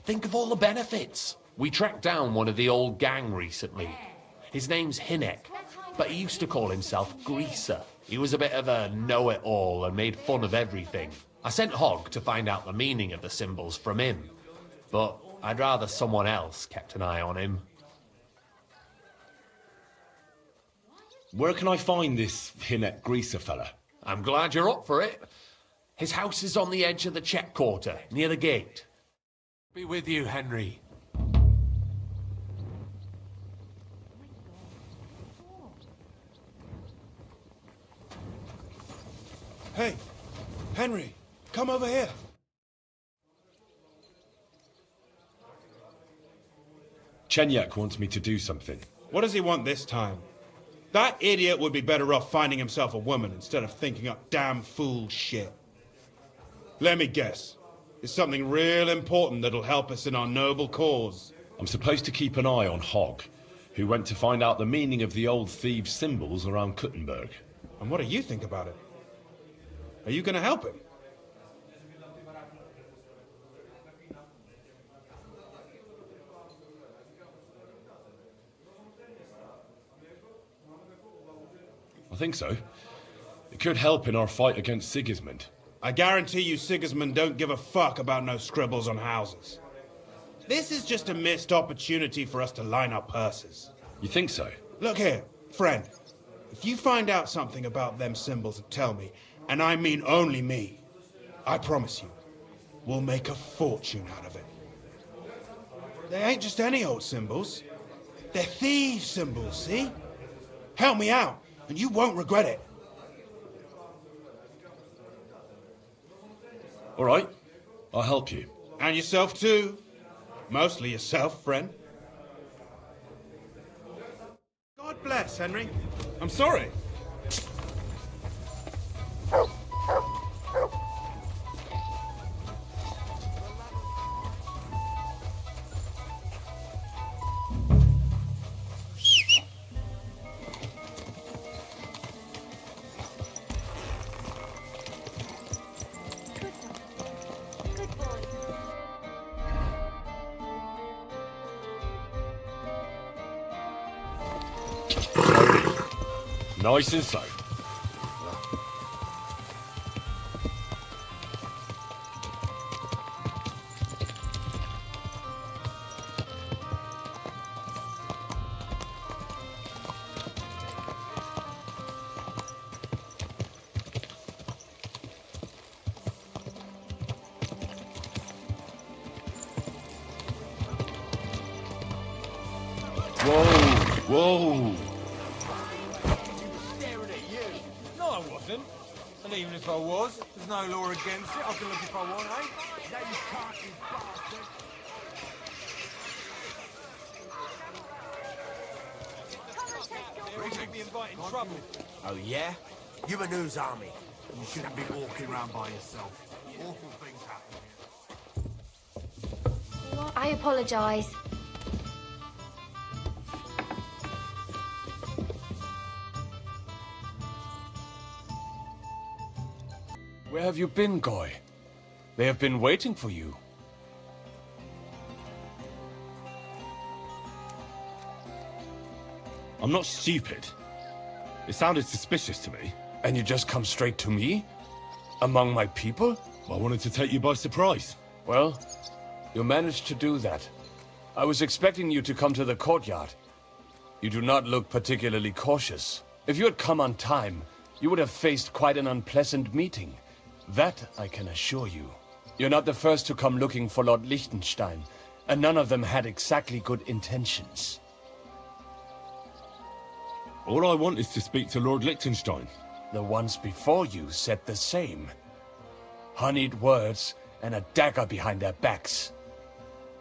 Think of all the benefits. We tracked down one of the old gang recently. His name's Hinek, but he used to call himself Greaser. He was a bit of a know-it-all and made fun of everything. I sent Hogg to find out the meaning of the symbols from him, but I'd rather someone else kept an eye on him. Where can I find this Hinek Greaser fella? I'm glad you're up for it. His house is on the edge of the check quarter, near the gate. Be with you, Henry. Hey, Henry, come over here. Chenyak wants me to do something. What does he want this time? That idiot would be better off finding himself a woman instead of thinking up damn fool shit. Let me guess. It's something real important that'll help us in our noble cause. I'm supposed to keep an eye on Hogg, who went to find out the meaning of the old thieves' symbols around Kuttenburg. And what do you think about it? Are you going to help him? I think so. It could help in our fight against Sigismund. I guarantee you Sigismund don't give a fuck about no scribbles on houses. This is just a missed opportunity for us to line our purses. You think so? Look here, friend. If you find out something about them symbols and tell me, and I mean only me, I promise you, we'll make a fortune out of it. They ain't just any old symbols. They're thieves' symbols, see? Help me out, and you won't regret it. All right, I'll help you. And yourself too. Mostly yourself, friend. God bless, Henry. I'm sorry. Slowly. Nice and slow. Whoa! Staring at you. No, I wasn't. And even if I was, there's no law against it. I can look if I want, eh? No, you can't, you bastard. Greetings. Me inviting trouble. Oh, yeah? You're a news army. You shouldn't be walking around by yourself. Awful things happen here. I apologise. Where have you been, Goy? They have been waiting for you. I'm not stupid. It sounded suspicious to me. And you just come straight to me? Among my people? I wanted to take you by surprise. Well, you managed to do that. I was expecting you to come to the courtyard. You do not look particularly cautious. If you had come on time, you would have faced quite an unpleasant meeting. That I can assure you. You're not the first to come looking for Lord Liechtenstein, and none of them had exactly good intentions. All I want is to speak to Lord Liechtenstein. The ones before you said the same. Honeyed words and a dagger behind their backs.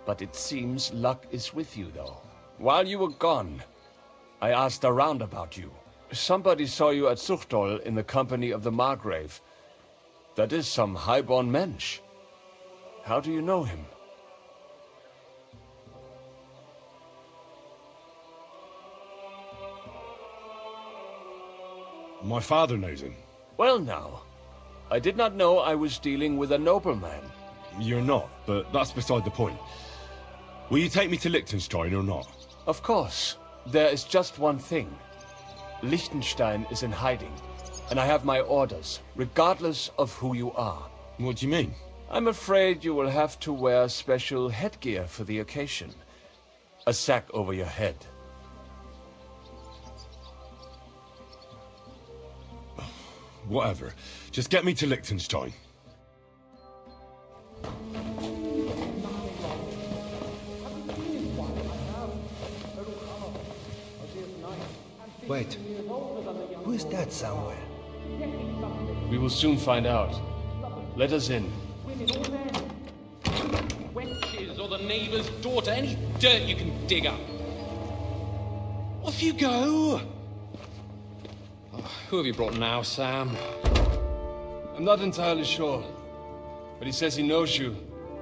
But it seems luck is with you, though. While you were gone, I asked around about you. Somebody saw you at Zuchtol in the company of the Margrave. That is some high-born mensch. How do you know him? My father knows him. Well now, I did not know I was dealing with a nobleman. You're not, but that's beside the point. Will you take me to Liechtenstein or not? Of course. There is just one thing. Liechtenstein is in hiding, and I have my orders, regardless of who you are. What do you mean? I'm afraid you will have to wear special headgear for the occasion. A sack over your head. Whatever. Just get me to Liechtenstein. Wait. Who is that somewhere? We will soon find out. Let us in. Wenches or the neighbour's daughter, any dirt you can dig up. Off you go! Oh, who have you brought now, Sam? I'm not entirely sure, but he says he knows you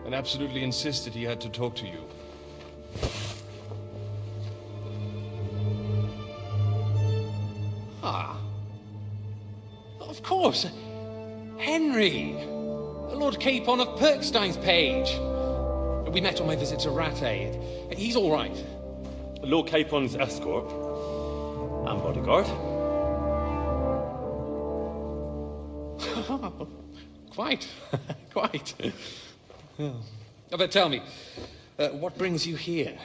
and absolutely insisted he had to talk to you. Ah. Of course. Henry. Lord Capon of Perkstein's page. We met on my visit to Rattay. He's all right. Lord Capon's escort and bodyguard. Quite. Quite. Oh. But tell me, what brings you here?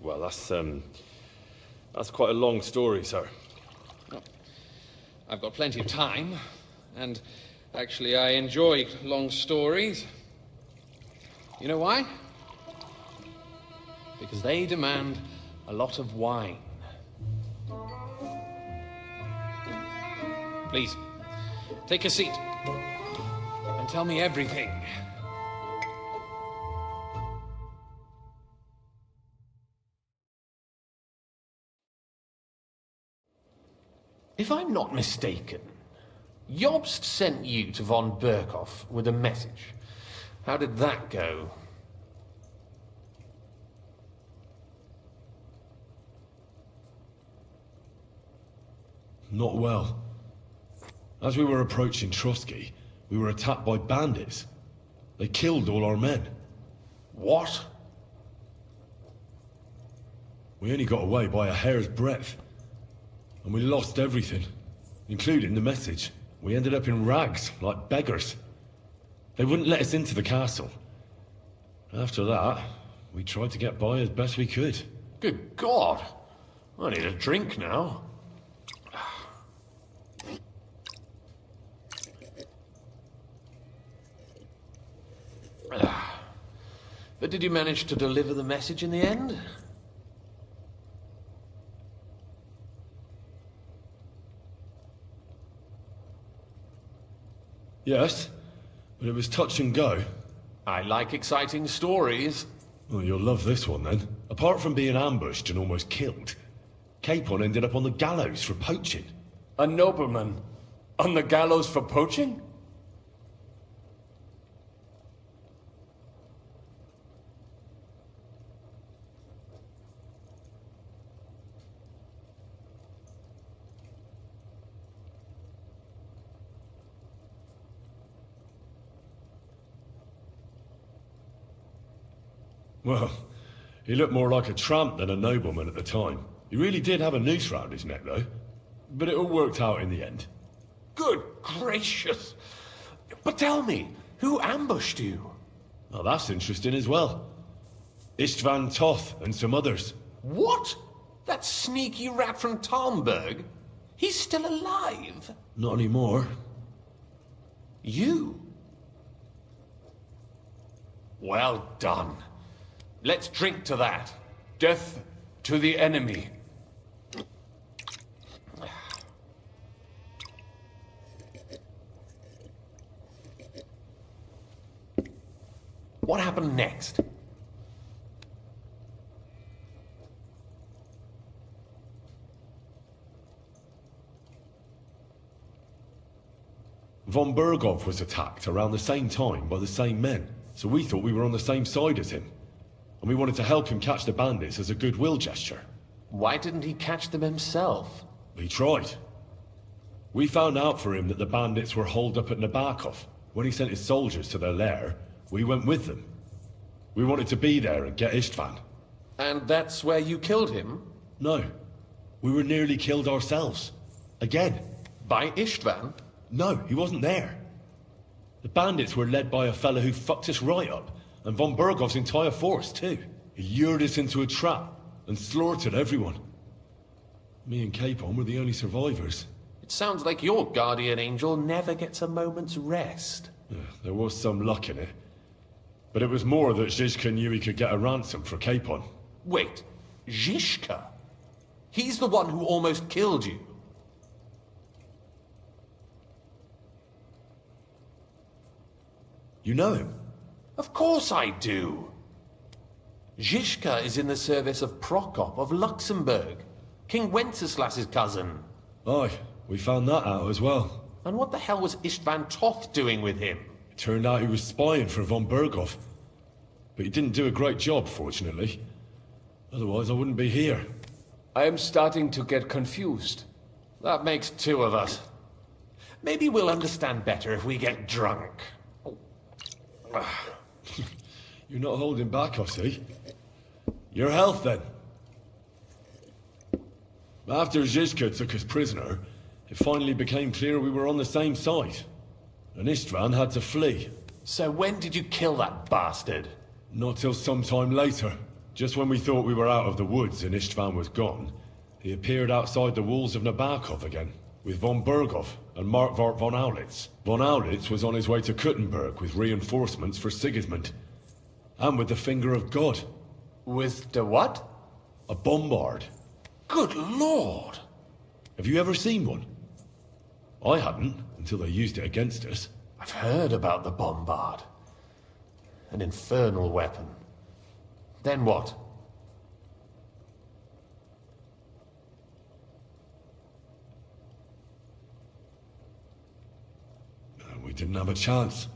Well, that's quite a long story, sir. Well, I've got plenty of time, and actually I enjoy long stories. You know why? Because they demand a lot of wine. Please, take a seat and tell me everything. If I'm not mistaken, Jobst sent you to von Berkhoff with a message. How did that go? Not well. As we were approaching Trotsky, we were attacked by bandits. They killed all our men. What? We only got away by a hair's breadth. and we lost everything, including the message. We ended up in rags, like beggars. They wouldn't let us into the castle. After that, we tried to get by as best we could. Good God! I need a drink now. But did you manage to deliver the message in the end? Yes, but it was touch and go. I like exciting stories. Well, you'll love this one then. Apart from being ambushed and almost killed, Capon ended up on the gallows for poaching. A nobleman? On the gallows for poaching? Well, he looked more like a tramp than a nobleman at the time. He really did have a noose round his neck, though. But it all worked out in the end. Good gracious! But tell me, who ambushed you? Well, that's interesting as well. Istvan Toth and some others. What? That sneaky rat from Talmberg? He's still alive? Not anymore. You? Well done. Let's drink to that. Death to the enemy. What happened next? Von Berghoff was attacked around the same time by the same men, so we thought we were on the same side as him. And we wanted to help him catch the bandits as a goodwill gesture. Why didn't he catch them himself? He tried. We found out for him that the bandits were holed up at Nabokov. When he sent his soldiers to their lair, we went with them. We wanted to be there and get Istvan. And that's where you killed him? No. We were nearly killed ourselves. Again. By Istvan? No, he wasn't there. The bandits were led by a fella who fucked us right up, and von Bergov's entire force, too. He lured us into a trap and slaughtered everyone. Me and Capon were the only survivors. It sounds like your guardian angel never gets a moment's rest. Yeah, there was some luck in it. But it was more that Zizka knew he could get a ransom for Capon. Wait, Zizka? He's the one who almost killed you. You know him? Of course I do. Zizka is in the service of Prokop of Luxembourg, King Wenceslas's cousin. Aye, we found that out as well. And what the hell was Istvan Toth doing with him? It turned out he was spying for von Berghoff. But he didn't do a great job, fortunately. Otherwise I wouldn't be here. I am starting to get confused. That makes two of us. Maybe we'll understand better if we get drunk. You're not holding back, I see. Your health, then. After Zizka took us prisoner, it finally became clear we were on the same side. And Istvan had to flee. So when did you kill that bastard? Not till some time later. Just when we thought we were out of the woods and Istvan was gone, he appeared outside the walls of Nabokov again, with von Berghoff and Markvart von Aulitz. Von Aulitz was on his way to Kuttenburg with reinforcements for Sigismund. And with the finger of God. With the what? A bombard. Good lord! Have you ever seen one? I hadn't, until they used it against us. I've heard about the bombard. An infernal weapon. Then what? We didn't have a chance.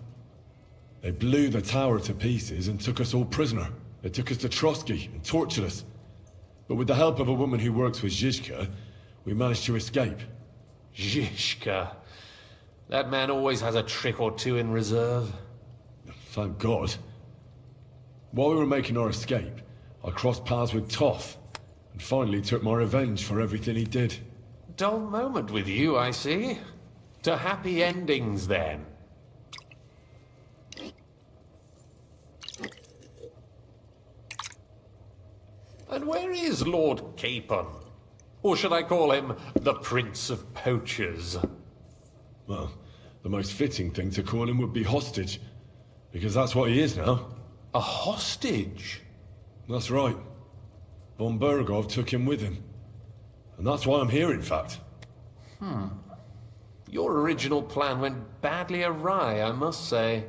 They blew the tower to pieces and took us all prisoner. They took us to Trotsky and tortured us. But with the help of a woman who works with Zizka, we managed to escape. Zizka. That man always has a trick or two in reserve. Thank God. While we were making our escape, I crossed paths with Toth, and finally took my revenge for everything he did. dull moment with you, I see. To happy endings, then. And where is Lord Capon? Or should I call him the Prince of Poachers? Well, the most fitting thing to call him would be hostage, because that's what he is now. A hostage? That's right. Von Bergov took him with him. And that's why I'm here, in fact. Your original plan went badly awry, I must say.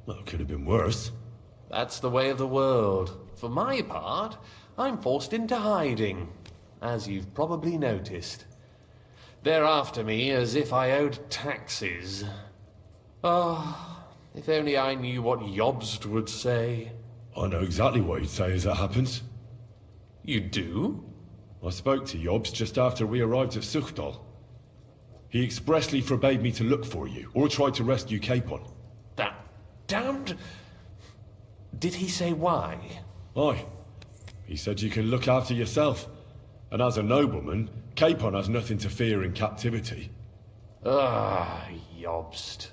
Well, it could have been worse. That's the way of the world. For my part, I'm forced into hiding, as you've probably noticed. They're after me as if I owed taxes. Oh, if only I knew what Jobst would say. I know exactly what he'd say as it happens. You do? I spoke to Jobst just after we arrived at Suchdal. He expressly forbade me to look for you, or try to rescue Capon. That damned... Did he say why? Aye. He said you can look after yourself. And as a nobleman, Capon has nothing to fear in captivity. Ah, Jobst.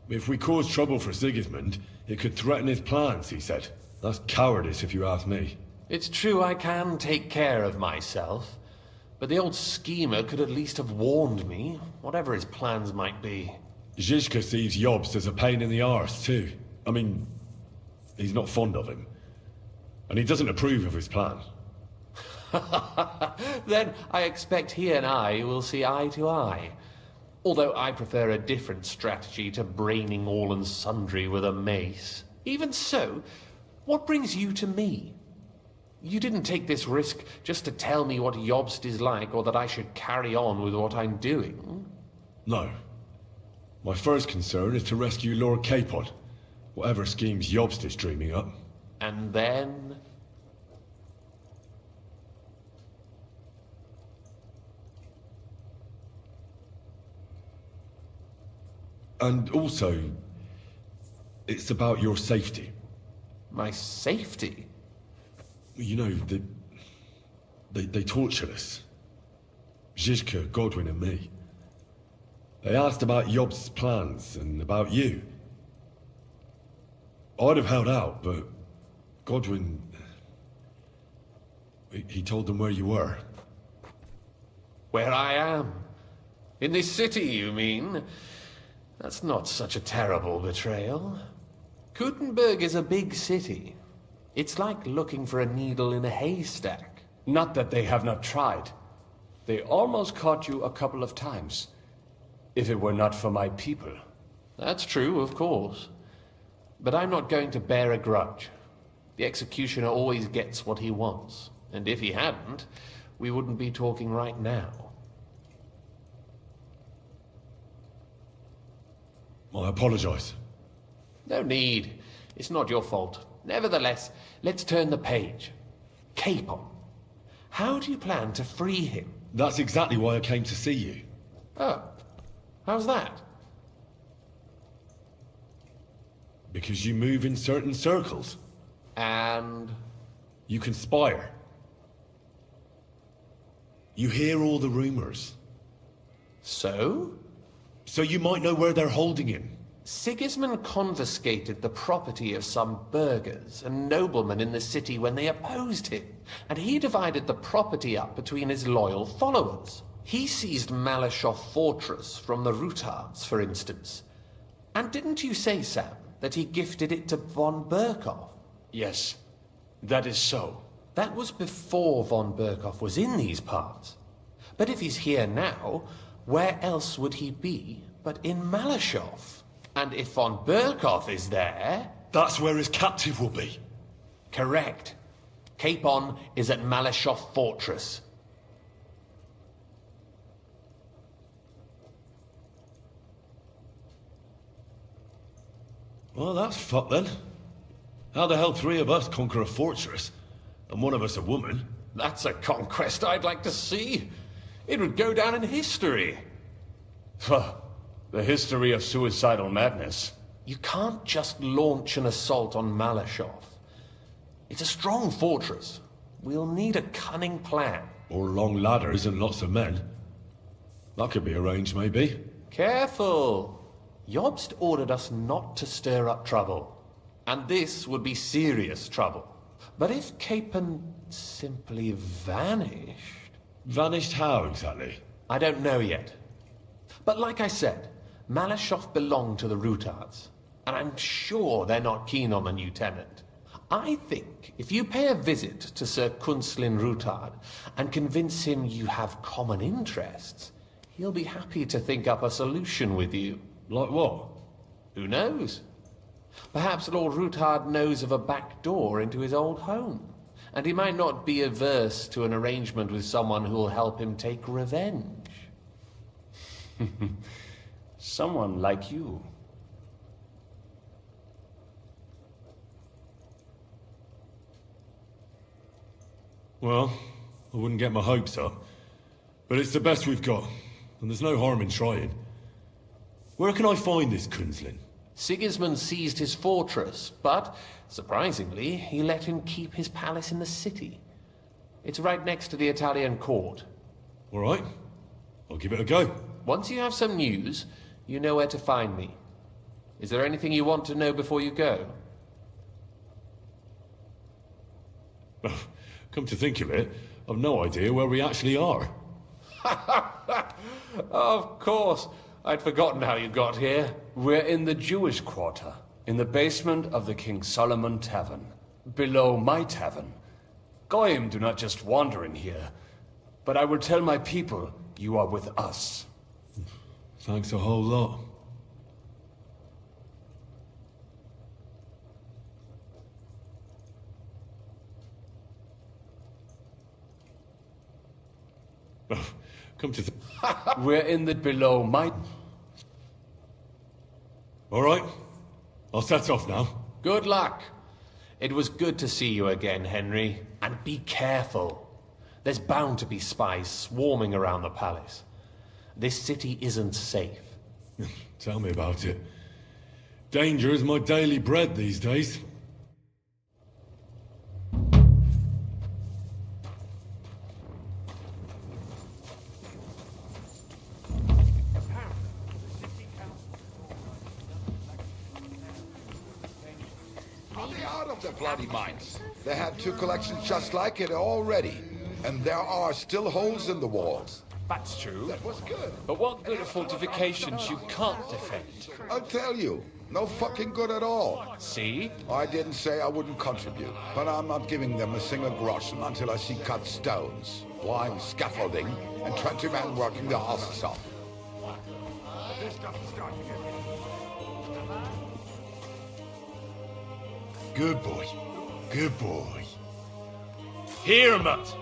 If we cause trouble for Sigismund, it could threaten his plans, he said. That's cowardice, if you ask me. It's true I can take care of myself, but the old schemer could at least have warned me, whatever his plans might be. Zizka sees Jobst as a pain in the arse, too. I mean, he's not fond of him. And he doesn't approve of his plan. Then I expect he and I will see eye to eye. Although I prefer a different strategy to braining all and sundry with a mace. Even so, what brings you to me? You didn't take this risk just to tell me what Jobst is like, or that I should carry on with what I'm doing. No. My first concern is to rescue Lord Capon, whatever schemes Jobst is dreaming up. And then... And also, it's about your safety. My safety? You know, they tortured us. Zizka, Godwin and me. They asked about Jobst's plans and about you. I'd have held out, but Godwin... He told them where you were. Where I am? In this city, you mean? That's not such a terrible betrayal. Kuttenburg is a big city. It's like looking for a needle in a haystack. Not that they have not tried. They almost caught you a couple of times. If it were not for my people. That's true, of course. But I'm not going to bear a grudge. The executioner always gets what he wants. And if he hadn't, we wouldn't be talking right now. I apologize. No need. It's not your fault. Nevertheless, let's turn the page. Capon. How do you plan to free him? That's exactly why I came to see you. Oh. How's that? Because you move in certain circles. And? You conspire. You hear all the rumors. So? So you might know where they're holding him. Sigismund confiscated the property of some burghers and noblemen in the city when they opposed him, and he divided the property up between his loyal followers. He seized Malashov Fortress from the Rutards, for instance. And didn't you say, Sam, that he gifted it to von Berkhoff? Yes, that is so. That was before von Berkhoff was in these parts. But if he's here now, where else would he be but in Malashov? And if von Berkhoff is there... That's where his captive will be. Correct. Capon is at Malashov Fortress. Well, that's fucked then. How the hell 3 of us conquer a fortress, and one of us a woman? That's a conquest I'd like to see. It would go down in history. The history of suicidal madness. You can't just launch an assault on Malashov. It's a strong fortress. We'll need a cunning plan. Or long ladders and lots of men. That could be arranged, maybe. Careful! Jobst ordered us not to stir up trouble. And this would be serious trouble. But if Capon simply vanished... Vanished how, exactly? I don't know yet. But like I said, Malashov belonged to the Rutards. And I'm sure they're not keen on the new tenant. I think if you pay a visit to Sir Kunslin Rutard and convince him you have common interests, he'll be happy to think up a solution with you. Like what? Who knows? Perhaps Lord Rutard knows of a back door into his old home, and he might not be averse to an arrangement with someone who'll help him take revenge. Someone like you. Well, I wouldn't get my hopes up. But it's the best we've got, and there's no harm in trying. Where can I find this Kunslin? Sigismund seized his fortress, but, surprisingly, he let him keep his palace in the city. It's right next to the Italian court. All right. I'll give it a go. Once you have some news, you know where to find me. Is there anything you want to know before you go? Come to think of it, I've no idea where we actually are. Of course. I'd forgotten how you got here. We're in the Jewish quarter, in the basement of the King Solomon Tavern, below my tavern. Goyim do not just wander in here, but I will tell my people you are with us. Thanks a whole lot. Come to We're in the below my... All right. I'll set off now. Good luck. It was good to see you again, Henry. And be careful. There's bound to be spies swarming around the palace. This city isn't safe. Tell me about it. Danger is my daily bread these days. Out of the bloody mines. They had 2 collections just like it already. And there are still holes in the walls. That's true. That was good. But what good are fortifications you can't defend? I'll tell you, no fucking good at all. See? I didn't say I wouldn't contribute, but I'm not giving them a single groschen until I see cut stones, blind scaffolding, and 20 men working their asses off. Good boy. Good boy. Here, Mutt.